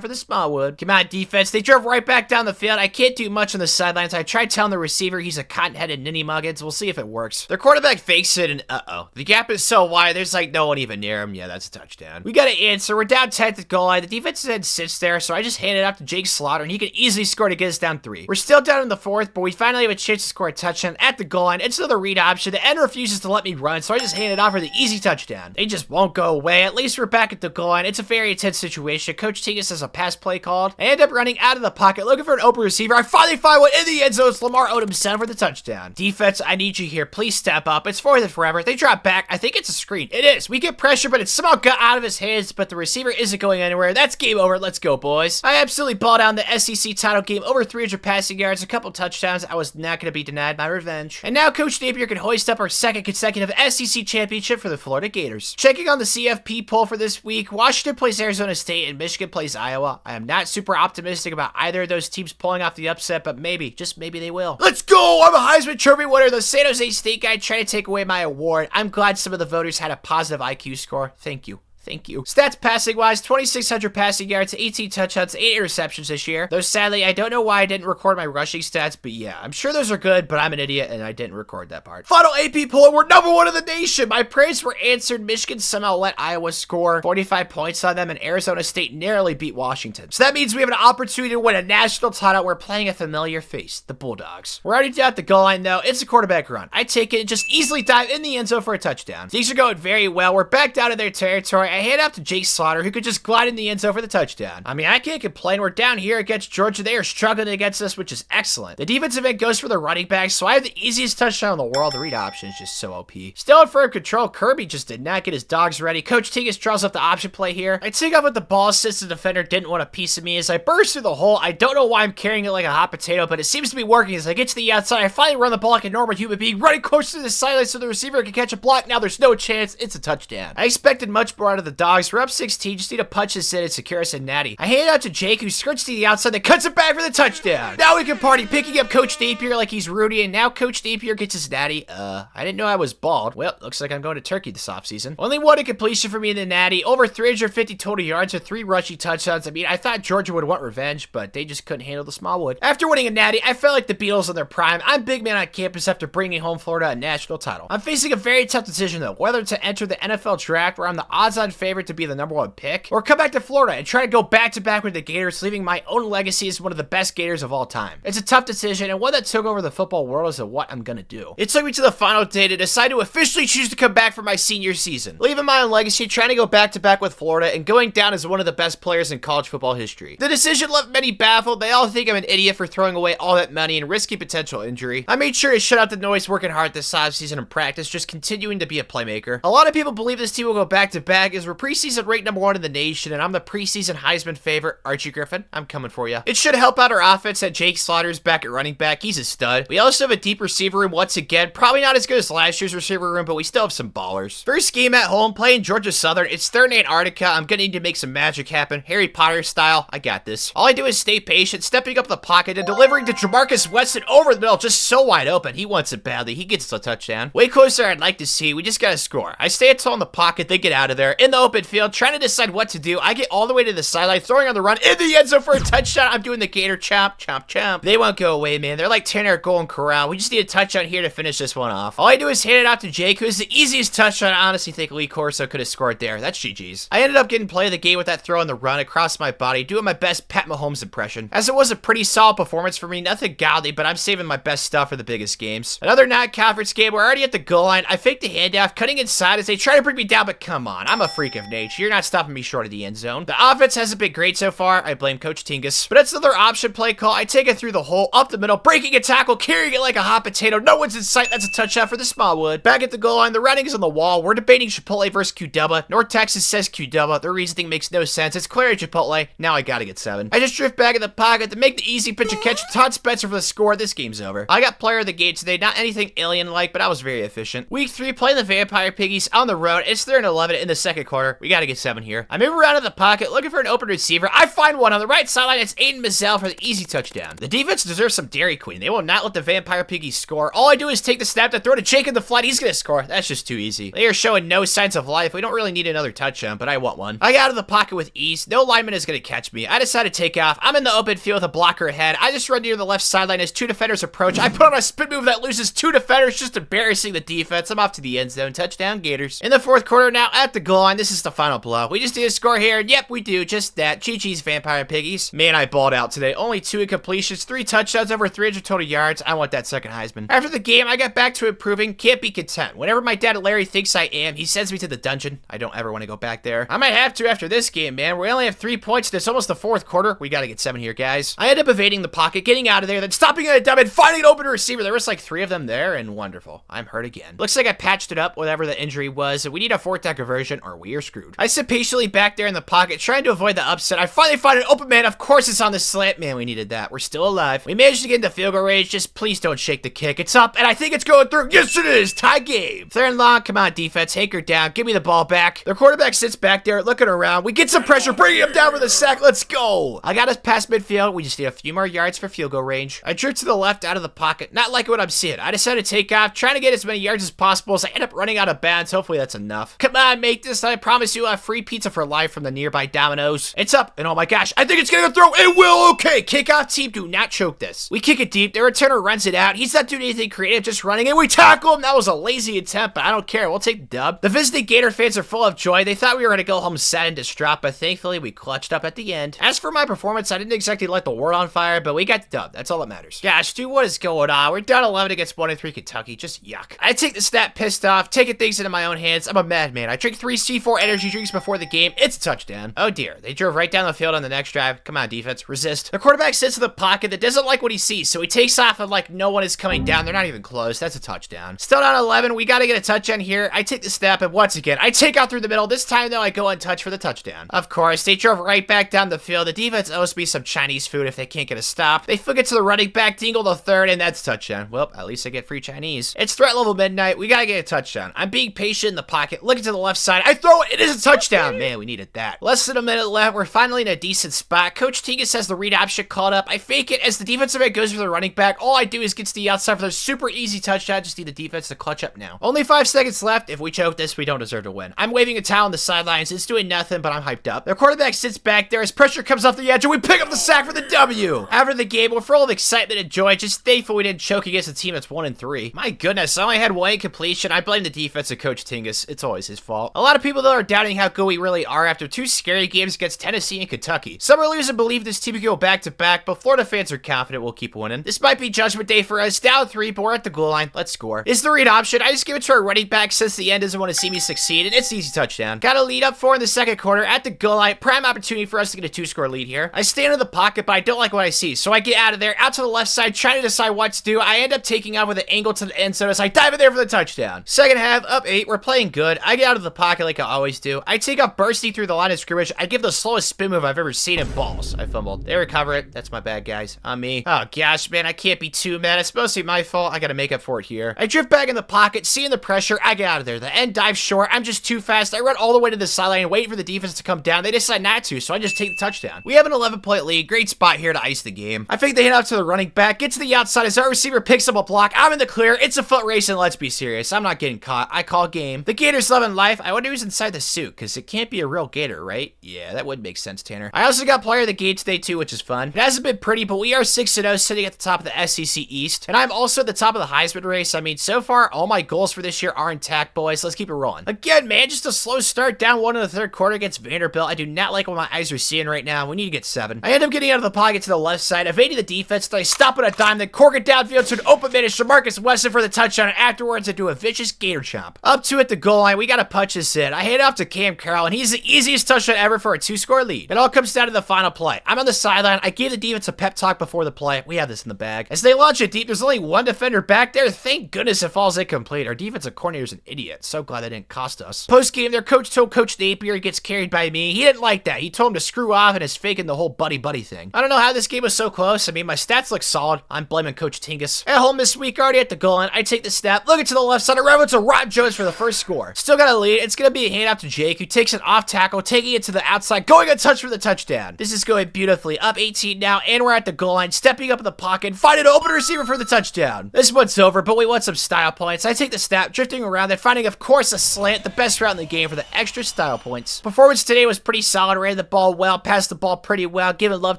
for the Smallwood. Come on, defense. They drove right back down the field. I can't do much on the sidelines. I tried telling the receiver he's a cotton-headed ninny muggins. We'll see if it works. Their quarterback fakes it, and uh-oh. The gap is so wide, there's like no one even near him. Yeah, that's a touchdown. We got to answer. We're down 10 at the goal line. The defensive end sits there, so I just hand it off to Jake Slaughter, and he can easily score to get us down 3. We're still down in the 4th, but we finally have a chance to score a touchdown at the goal line. It's another read option. The end refuses to let me run, so I just hand it off for the easy touchdown. They just won't go away. At least we're back at the goal line. It's a very intense situation. Coach Tigas has a pass play called. I end up running out of the pocket, looking for an open receiver. I finally find one in the end zone. It's Lamar Odom center for the touchdown. Defense, I need you here. Please step up. It's 4th and forever. They drop back. I think it's a screen. It is. We get pressure, but it somehow got out of his hands, but the receiver isn't going anywhere. That's game over. Let's go, boys. I absolutely balled down the SEC title game, over 300 passing yards, a couple touchdowns. I was not going to be denied my revenge. And now Coach Napier can hoist up our 2nd consecutive SEC championship for the Florida Gators. Checking on the CFP poll for this week, Washington plays Arizona State and Michigan plays Iowa. I am not super optimistic about either of those teams pulling off the upset, but maybe, just maybe they will. Let's go! I'm a Heisman Trophy winner. The San Jose State guy trying to take away my award. I'm glad some of the voters had a positive IQ score. Thank you. Thank you. Stats passing-wise, 2,600 passing yards, 18 touchdowns, 8 interceptions this year. Though sadly, I don't know why I didn't record my rushing stats, but yeah, I'm sure those are good, but I'm an idiot and I didn't record that part. Final AP poll, we're #1 in the nation. My prayers were answered. Michigan somehow let Iowa score 45 points on them, and Arizona State narrowly beat Washington. So that means we have an opportunity to win a national title. We're playing a familiar face, the Bulldogs. We're already down at the goal line, though. It's a quarterback run. I take it and just easily dive in the end zone for a touchdown. Things are going very well. We're back down in their territory. I hand out to Jake Slaughter, who could just glide in the end zone for the touchdown. I mean, I can't complain. We're down here against Georgia. They are struggling against us, which is excellent. The defensive end goes for the running back, so I have the easiest touchdown in the world. The read option is just so OP. Still in firm control. Kirby just did not get his dogs ready. Coach Tigas draws up the option play here. I take off with the ball since the defender didn't want a piece of me. As I burst through the hole, I don't know why I'm carrying it like a hot potato, but it seems to be working. As I get to the outside, I finally run the ball like a normal human being, running close to the sideline so the receiver can catch a block. Now there's no chance. It's a touchdown. I expected much more out of the dogs. We're up 16. Just need to punch this in and secure us in natty. I hand it out to Jake, who skirts to the outside, then cuts it back for the touchdown. Now we can party, picking up Coach Napier like he's Rudy, and now Coach Napier gets his natty. I didn't know I was bald. Well, looks like I'm going to Turkey this offseason. Only one incompletion for me in the natty. Over 350 total yards with 3 rushing touchdowns. I mean, I thought Georgia would want revenge, but they just couldn't handle the Smallwood. After winning a natty, I felt like the Beatles in their prime. I'm big man on campus after bringing home Florida a national title. I'm facing a very tough decision, though, whether to enter the NFL draft, where I'm the odds-on favorite to be the #1 pick, or come back to Florida and try to go back-to-back with the Gators, leaving my own legacy as one of the best Gators of all time. It's a tough decision, and one that took over the football world as to what I'm gonna do. It took me to the final day to decide to officially choose to come back for my senior season, leaving my own legacy, trying to go back-to-back with Florida, and going down as one of the best players in college football history. The decision left many baffled. They all think I'm an idiot for throwing away all that money and risking potential injury. I made sure to shut out the noise, working hard this offseason in practice, just continuing to be a playmaker. A lot of people believe this team will go back-to-back as we're preseason ranked #1 in the nation, and I'm the preseason Heisman favorite. Archie Griffin, I'm coming for you. It should help out our offense that Jake Slaughter's back at running back. He's a stud. We also have a deep receiver room once again. Probably not as good as last year's receiver room, but we still have some ballers. First game at home, playing Georgia Southern. It's 3rd in Antarctica. I'm gonna need to make some magic happen. Harry Potter style. I got this. All I do is stay patient, stepping up the pocket and delivering to Jamarcus Weston over the middle, just so wide open. He wants it badly. He gets the touchdown. Way closer I'd like to see. We just gotta score. I stay tall in the pocket, they get out of there. In the open field, trying to decide what to do. I get all the way to the sideline, throwing on the run in the end zone for a touchdown. I'm doing the Gator chomp, chomp, chomp. They won't go away, man. They're like tearing our Golden Corral. We just need a touchdown here to finish this one off. All I do is hand it out to Jake, who is the easiest touchdown. I honestly think Lee Corso could have scored there. That's GG's. I ended up getting play of the game with that throw on the run across my body, doing my best Pat Mahomes impression. As it was a pretty solid performance for me, nothing godly, but I'm saving my best stuff for the biggest games. Another non-conference game. We're already at the goal line. I faked the handoff, cutting inside as they try to bring me down, but come on. I'm a freak freak of nature. You're not stopping me short of the end zone. The offense hasn't been great so far. I blame Coach Tingus. But it's another option play call. I take it through the hole, up the middle, breaking a tackle, carrying it like a hot potato. No one's in sight. That's a touchdown for the Smallwood. Back at the goal line, the writing is on the wall. We're debating Chipotle versus Qdoba. North Texas says Qdoba. Their reasoning makes no sense. It's clearly Chipotle. Now I gotta get 7. I just drift back in the pocket to make the easy pitch and catch Todd Spencer for the score. This game's over. I got player of the game today. Not anything alien-like, but I was very efficient. Week 3, playing the Vampire Piggies on the road. It's 3-11 in the second quarter. We gotta get 7 here. I move around in the pocket, looking for an open receiver. I find one on the right sideline. It's Aiden Mazzell for the easy touchdown. The defense deserves some Dairy Queen. They will not let the Vampire Piggies score. All I do is take the snap to throw to Jake in the flat. He's gonna score. That's just too easy. They are showing no signs of life. We don't really need another touchdown, but I want one. I got out of the pocket with ease. No lineman is gonna catch me. I decide to take off. I'm in the open field with a blocker ahead. I just run near the left sideline as 2 defenders approach. I put on a spin move that loses 2 defenders, just embarrassing the defense. I'm off to the end zone. Touchdown, Gators. In the fourth quarter now, at the goal line, this is the final blow. We just need a score here, and yep, we do. Just that. GG's Vampire Piggies. Man, I balled out today. Only 2 incompletions, 3 touchdowns, over 300 total yards. I want that second Heisman. After the game, I got back to improving. Can't be content. Whenever my dad Larry thinks I am, he sends me to the dungeon. I don't ever want to go back there. I might have to after this game, man. We only have 3 points, and it's almost the fourth quarter. We gotta get 7 here, guys. I end up evading the pocket, getting out of there, then stopping at a dumb and finding an open receiver. There was like 3 of them there, and wonderful. I'm hurt again. Looks like I patched it up, whatever the injury was. We need a 4th down conversion, or we are screwed. I sit patiently back there in the pocket, trying to avoid the upset. I finally find an open man. Of course it's on the slant. Man, we needed that. We're still alive. We managed to get into field goal range. Just please don't shake the kick. It's up, and I think it's going through. Yes, it is. Tie game. 3rd and long. Come on, defense. Hanker down. Give me the ball back. Their quarterback sits back there, looking around. We get some pressure, bringing him down for the sack. Let's go. I got us past midfield. We just need a few more yards for field goal range. I drift to the left out of the pocket. Not liking what I'm seeing. I decided to take off, trying to get as many yards as possible as I end up running out of bounds. Hopefully that's enough. Come on, make this. I promise you'll have free pizza for life from the nearby Domino's. It's up, and oh my gosh, I think it's gonna throw. It will. Okay, kickoff team, do not choke this. We kick it deep. The returner runs it out. He's not doing anything creative, just running, and we tackle him. That was a lazy attempt, but I don't care. We'll take the dub. The visiting Gator fans are full of joy. They thought we were gonna go home sad and distraught, but thankfully we clutched up at the end. As for my performance, I didn't exactly light the world on fire, but we got the dub. That's all that matters. Gosh, dude, what is going on? We're down 11 against 1-3 Kentucky. Just yuck. I take the snap pissed off, taking things into my own hands. I'm a madman. I drink 3 C4 energy drinks before the game. It's a touchdown. Oh dear. They drove right down the field on the next drive. Come on, defense. Resist. The quarterback sits in the pocket that doesn't like what he sees, so he takes off and like no one is coming down. They're not even close. That's a touchdown. Still down 11. We got to get a touchdown here. I take the snap, and once again, I take out through the middle. This time, though, I go untouched for the touchdown. Of course, they drove right back down the field. The defense owes me some Chinese food if they can't get a stop. They flick it to the running back, dingle the 3rd, and that's touchdown. Well, at least I get free Chinese. It's threat level midnight. We got to get a touchdown. I'm being patient in the pocket, looking to the left side. I throw it. It is a touchdown. Man, we needed that. Less than a minute left. We're finally in a decent spot. Coach Tingus has the read option called up. I fake it as the defensive end goes for the running back. All I do is get to the outside for the super easy touchdown. Just need the defense to clutch up now. Only 5 seconds left. If we choke this, we don't deserve to win. I'm waving a towel on the sidelines. It's doing nothing, but I'm hyped up. Their quarterback sits back there as pressure comes off the edge, and we pick up the sack for the W. After the game, we're full of excitement and joy. Just thankful we didn't choke against a team that's 1-3. My goodness, I only had 1 incompletion. I blame the defense of Coach Tingus. It's always his fault. A lot of people, though, are doubting how good we really are after 2 scary games against Tennessee and Kentucky. Some are losing believe this team can go back-to-back, but Florida fans are confident we'll keep winning. This might be judgment day for us. Down 3, but we're at the goal line. Let's score. Is the read option. I just give it to our running back since the end doesn't want to see me succeed, and it's an easy touchdown. Got a lead up 4 in the second quarter at the goal line. Prime opportunity for us to get a 2-score lead here. I stand in the pocket, but I don't like what I see, so I get out of there, out to the left side, trying to decide what to do. I end up taking off with an angle to the end zone as I dive in there for the touchdown. Second half, up 8. We're playing good. I get out of the pocket like I always do. I take off bursting through the line of scrimmage. I give the slowest spin move I've ever seen in balls. I fumbled. They recover it. That's my bad, guys. On me. Oh, gosh, man. I can't be too mad. It's mostly my fault. I gotta make up for it here. I drift back in the pocket, seeing the pressure. I get out of there. The end dives short. I'm just too fast. I run all the way to the sideline and wait for the defense to come down. They decide not to, so I just take the touchdown. We have an 11-point lead. Great spot here to ice the game. I fake the hand out to the running back. Get to the outside as our receiver picks up a block. I'm in the clear. It's a foot race, and let's be serious. I'm not getting caught. I call game. The Gators loving life. I wonder who's inside the suit, because it can't be a real Gator, right? Yeah, that would make sense, Tanner. I also got player of the game today, too, which is fun. It hasn't been pretty, but we are 6-0, sitting at the top of the SEC East. And I'm also at the top of the Heisman race. I mean, so far, all my goals for this year are intact, boys. Let's keep it rolling. Again, man, just a slow start, down 1 in the third quarter against Vanderbilt. I do not like what my eyes are seeing right now. We need to get 7. I end up getting out of the pocket to the left side, evading the defense, then I stop at a dime, then cork it downfield to an open man to Marcus Weston for the touchdown, and afterwards I do a vicious Gator chomp. Up 2 at the goal line, we gotta punch this in. I I hand off to Cam Carroll, and he's the easiest touchdown ever for a 2-score lead. It all comes down to the final play. I'm on the sideline. I gave the defense a pep talk before the play. We have this in the bag. As they launch it deep, there's only one defender back there. Thank goodness it falls incomplete. Our defensive coordinator's an idiot. So glad that didn't cost us. Post-game, their coach told Coach Napier he gets carried by me. He didn't like that. He told him to screw off and is faking the whole buddy-buddy thing. I don't know how this game was so close. I mean, my stats look solid. I'm blaming Coach Tingus. At home this week, already at the goal line, I take the snap, looking to the left side, around to Rob Jones for the first score. Still got a lead. It's going to be a handoff to Jake, who takes an off tackle, taking it to the outside, going a touch for the touchdown. This is going beautifully. Up 18 now, and we're at the goal line, stepping up in the pocket, finding an open receiver for the touchdown. This one's over, but we want some style points. I take the snap, drifting around there, finding, of course, a slant, the best route in the game for the extra style points. Performance today was pretty solid. Ran the ball well, passed the ball pretty well, giving love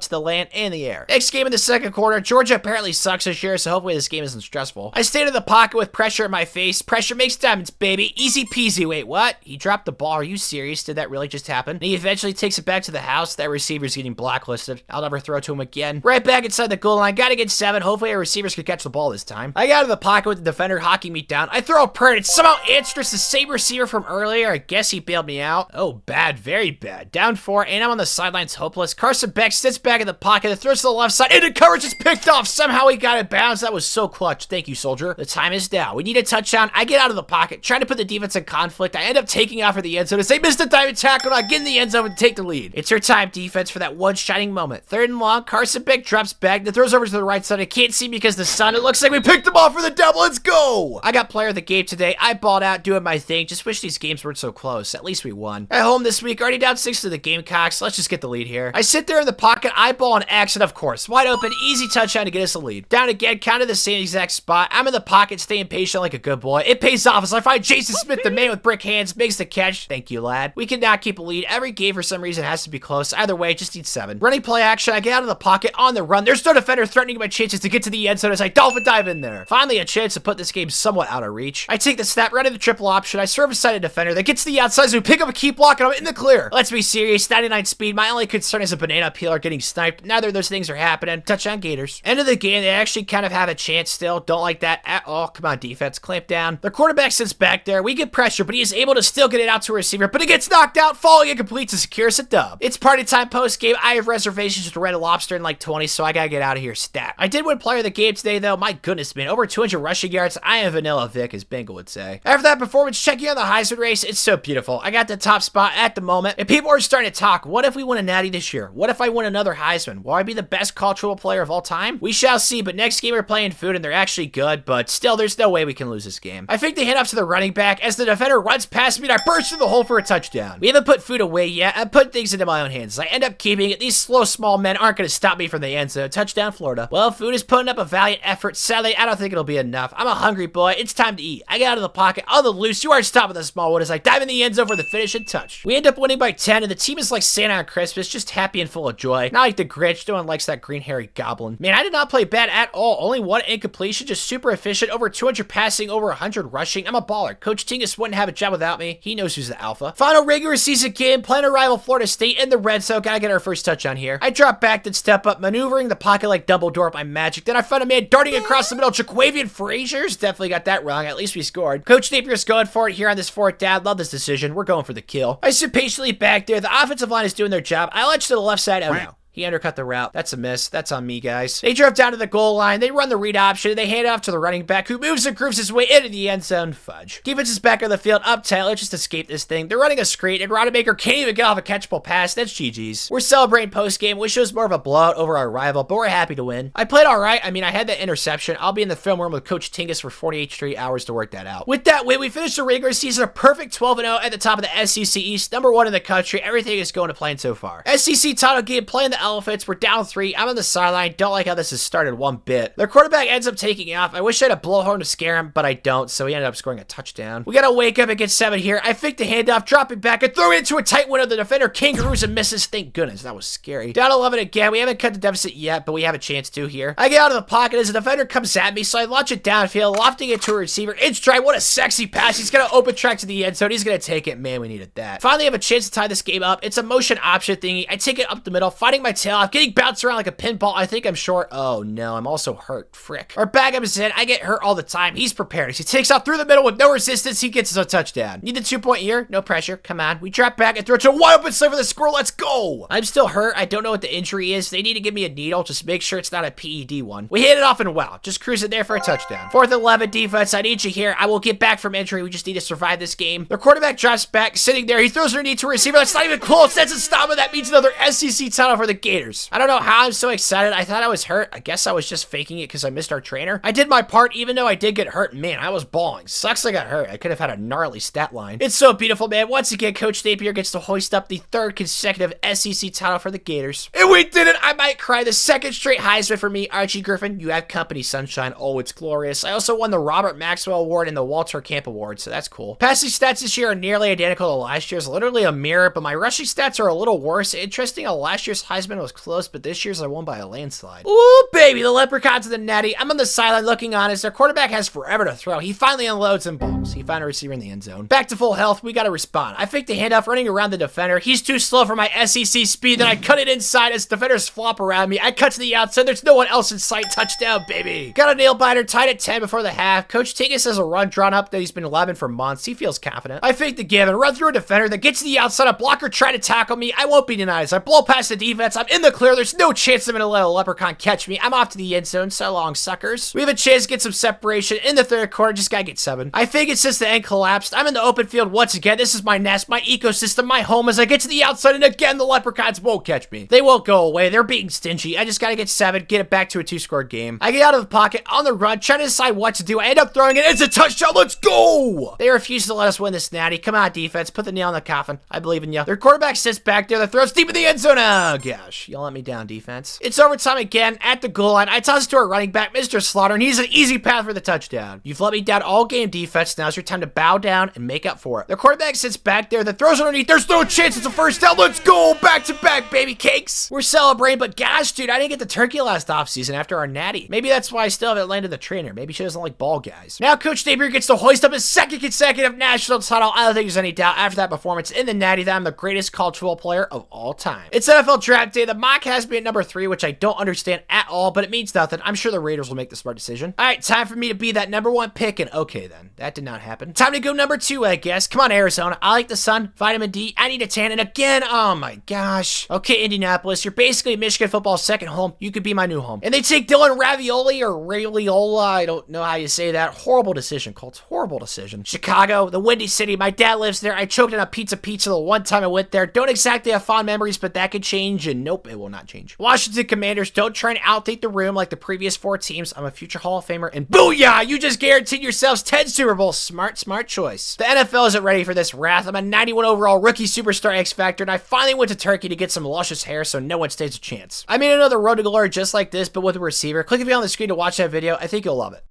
to the land and the air. Next game in the second quarter, Georgia apparently sucks this year, so hopefully this game isn't stressful. I stayed in the pocket with pressure in my face. Pressure makes diamonds, baby. Easy peasy. Wait, what? He dropped the ball. Are you serious? Did that really just happen? And he eventually takes it back to the house. That receiver's getting blacklisted. I'll never throw to him again. Right back inside the goal line. Gotta get 7. Hopefully our receivers can catch the ball this time. I got out of the pocket with the defender hawking me down. I throw a prayer and somehow answers the same receiver from earlier. I guess he bailed me out. Oh, bad. Very bad. Down 4, and I'm on the sidelines hopeless. Carson Beck sits back in the pocket and throws to the left side. Into coverage is picked off. Somehow he got it bounced. That was so clutch. Thank you, soldier. The time is down. We need a touchdown. I get out of the pocket, trying to put the defense in conflict. I end up taking off for the end zone as they missed the diamond tackle, and I get in the end zone and take the lead. It's her time, defense, for that one shining moment. 3rd and long. Carson Beck drops back, then throws over to the right side. I can't see because the sun. It looks like we picked them off for the double. Let's go. I got player of the game today. I balled out doing my thing. Just wish these games weren't so close. At least we won. At home this week, already down 6 to the Gamecocks. Let's just get the lead here. I sit there in the pocket, eyeball an action, of course. Wide open, easy touchdown to get us a lead. Down again, kind of the same exact spot. I'm in the pocket, staying patient like a good boy. It pays off as I find Jason Smith, the man with brick hands, makes the catch. Thank you, lad. We cannot keep a lead. Every game for some reason has to be close. Either way, just need 7. Running play action. I get out of the pocket on the run. There's no defender threatening my chances to get to the end zone as I dolphin dive in there. Finally, a chance to put this game somewhat out of reach. I take the snap, running the triple option. I serve aside a defender that gets to the outside, so we pick up a key block and I'm in the clear. Let's be serious. 99 speed. My only concern is a banana peeler getting sniped. Neither of those things are happening. Touchdown Gators. End of the game. They actually kind of have a chance still. Don't like that at all. Come on, defense. Clamp down. The quarterback sits back there. We get pressure, but he is able to still get it out to a receiver, but it gets knocked out, falling incomplete to secure us a dub. It's party time post game. I have reservations with Red Lobster in like 20, so I gotta get out of here stat. I did win player of the game today, though. My goodness, man. Over 200 rushing yards. I am Vanilla Vic, as Bengal would say. After that performance, checking on the Heisman race, it's so beautiful. I got the top spot at the moment, and people are starting to talk. What if we win a natty this year? What if I win another Heisman? Will I be the best cultural player of all time? We shall see, but next game we're playing food, and they're actually good, but still, there's no way we can lose this game. I think they hand off to the running back as the defender runs past me, and I burst through the hole for a touchdown. We haven't put food away yet. I put things into my own hands. I end up keeping it. These slow, small men aren't going to stop me from the end zone. Touchdown, Florida. Well, food is putting up a valiant effort. Sadly, I don't think it'll be enough. I'm a hungry boy. It's time to eat. I get out of the pocket on the loose. You aren't stopping the Smallwood as I dive in the end zone for the finish and touch. We end up winning by 10, and the team is like Santa on Christmas, just happy and full of joy. Not like the Grinch. No one likes that green hairy goblin. Man, I did not play bad at all. Only 1 incompletion, just super efficient. Over 200 passing, over 100 rushing. I'm a baller. Coach Tingus wouldn't have a job without me. He knows who's the alpha. Final regular season game, playing a rival Florida State in the red zone. Gotta get our first touchdown here. I drop back, then step up, maneuvering the pocket like Dumbledore with my magic. Then I found a man darting across the middle. Jaquavian Frazier's definitely got that wrong. At least we scored. Coach Napier's going for it here on this 4th down. Love this decision. We're going for the kill. I sit patiently back there. The offensive line is doing their job. I launch to the left side. Oh no. He undercut the route. That's a miss. That's on me, guys. They drove down to the goal line. They run the read option. They hand it off to the running back, who moves and grooves his way into the end zone. Fudge. Defense is back on the field. Up tight. Let's just escape this thing. They're running a screen, and Rodemaker can't even get off a catchable pass. That's GG's. We're celebrating post-game. Wish it was more of a blowout over our rival, but we're happy to win. I played all right. I mean, I had that interception. I'll be in the film room with Coach Tingus for 48 straight hours to work that out. With that win, we finished the regular season a perfect 12-0 at the top of the SEC East, #1 in the country. Everything is going to plan so far. SEC title game, playing the Elephants. We're down 3. I'm on the sideline. Don't like how this has started one bit. Their quarterback ends up taking off. I wish I had a blowhorn to scare him, but I don't, so he ended up scoring a touchdown. We gotta wake up and get 7 here. I fake the handoff, dropping back, and throw it into a tight window. The defender kangaroos and misses. Thank goodness. That was scary. Down 11 again. We haven't cut the deficit yet, but we have a chance to here. I get out of the pocket as the defender comes at me, so I launch it downfield, lofting it to a receiver. Inch drive. What a sexy pass. He's gonna open track to the end zone. He's gonna take it. Man, we needed that. Finally have a chance to tie this game up. It's a motion option thingy. I take it up the middle, finding my tail off, getting bounced around like a pinball. I think I'm short. Oh no, I'm also hurt. Frick. Our backup is in. I get hurt all the time. He's prepared. As he takes off through the middle with no resistance, he gets us a touchdown. Need the 2-point year? No pressure. Come on. We drop back and throw to a wide open side for the score. Let's go. I'm still hurt. I don't know what the injury is. They need to give me a needle. Just make sure it's not a PED one. We hit it off and wow. Just cruise it there for a touchdown. 4th and 11 defense. I need you here. I will get back from injury. We just need to survive this game. Their quarterback drops back, sitting there. He throws underneath to a receiver. That's not even close. That's a stop, and that means another SEC title for the Gators. I don't know how I'm so excited. I thought I was hurt. I guess I was just faking it because I missed our trainer. I did my part, even though I did get hurt. Man, I was bawling. Sucks I got hurt. I could have had a gnarly stat line. It's so beautiful, man. Once again, Coach Napier gets to hoist up the 3rd consecutive SEC title for the Gators. And we did it. I might cry. The 2nd straight Heisman for me. Archie Griffin, you have company, sunshine. Oh, it's glorious. I also won the Robert Maxwell Award and the Walter Camp Award, so that's cool. Passing stats this year are nearly identical to last year's. Literally a mirror, but my rushing stats are a little worse. Interesting how last year's Heisman was close, but this year's I won by a landslide. Ooh, baby, the Leprechauns of the Natty. I'm on the sideline looking on as their quarterback has forever to throw. He finally unloads and balls. He found a receiver in the end zone. Back to full health. We got to respond. I faked the handoff running around the defender. He's too slow for my SEC speed. Then I cut it inside as defenders flop around me. I cut to the outside. There's no one else in sight. Touchdown, baby. Got a nail biter. Tied at 10 before the half. Coach Tigas has a run drawn up that he's been labbing for months. He feels confident. I faked the give and run through a defender that gets to the outside. A blocker try to tackle me. I won't be denied. As I blow past the defense, I'm in the clear. There's no chance I'm going to let a leprechaun catch me. I'm off to the end zone. So long, suckers. We have a chance to get some separation in the 3rd quarter. Just gotta get 7. I fake it since the end collapsed. I'm in the open field once again. This is my nest, my ecosystem, my home. As I get to the outside, and again, the leprechauns won't catch me. They won't go away. They're being stingy. I just gotta get 7, get it back to a 2-score game. I get out of the pocket on the run, trying to decide what to do. I end up throwing it. It's a touchdown. Let's go! They refuse to let us win this natty. Come on, defense. Put the nail in the coffin. I believe in you. Their quarterback sits back there. The throw's deep in the end zone. Oh, gosh. Y'all let me down, defense. It's overtime again at the goal line. I toss it to our running back, Mr. Slaughter, and he's an easy path for the touchdown. You've let me down all game, defense. Now's your time to bow down and make up for it. The quarterback sits back there. The throw's underneath. There's no chance. It's a first down. Let's go. Back to back, baby cakes. We're celebrating, but gosh, dude, I didn't get the turkey last offseason after our natty. Maybe that's why I still haven't landed the trainer. Maybe she doesn't like ball guys. Now Coach Napier gets to hoist up his 2nd consecutive national title. I don't think there's any doubt after that performance in the natty that I'm the greatest college football player of all time. It's NFL draft day. The mock has me at number 3, which I don't understand at all, but it means nothing. I'm sure the Raiders will make the smart decision. All right, time for me to be that number 1 pick, and okay then. That did not happen. Time to go number 2, I guess. Come on, Arizona. I like the sun, vitamin D. I need a tan, and again, oh my gosh. Okay, Indianapolis, you're basically Michigan football's second home. You could be my new home. And they take Dylan Ravioli or Raviola. I don't know how you say that. Horrible decision, Colts. Horrible decision. Chicago, the Windy City. My dad lives there. I choked on a pizza the one time I went there. Don't exactly have fond memories, but that could change, and nope, it will not change. Washington Commanders, don't try and outthink the room like the previous 4 teams. I'm a future Hall of Famer, and booyah! You just guaranteed yourselves 10 Super Bowls. Smart choice. The NFL isn't ready for this wrath. I'm a 91 overall rookie superstar X Factor, and I finally went to Turkey to get some luscious hair so no one stands a chance. I made another road to glory just like this, but with a receiver. Click if you're on the screen to watch that video. I think you'll love it.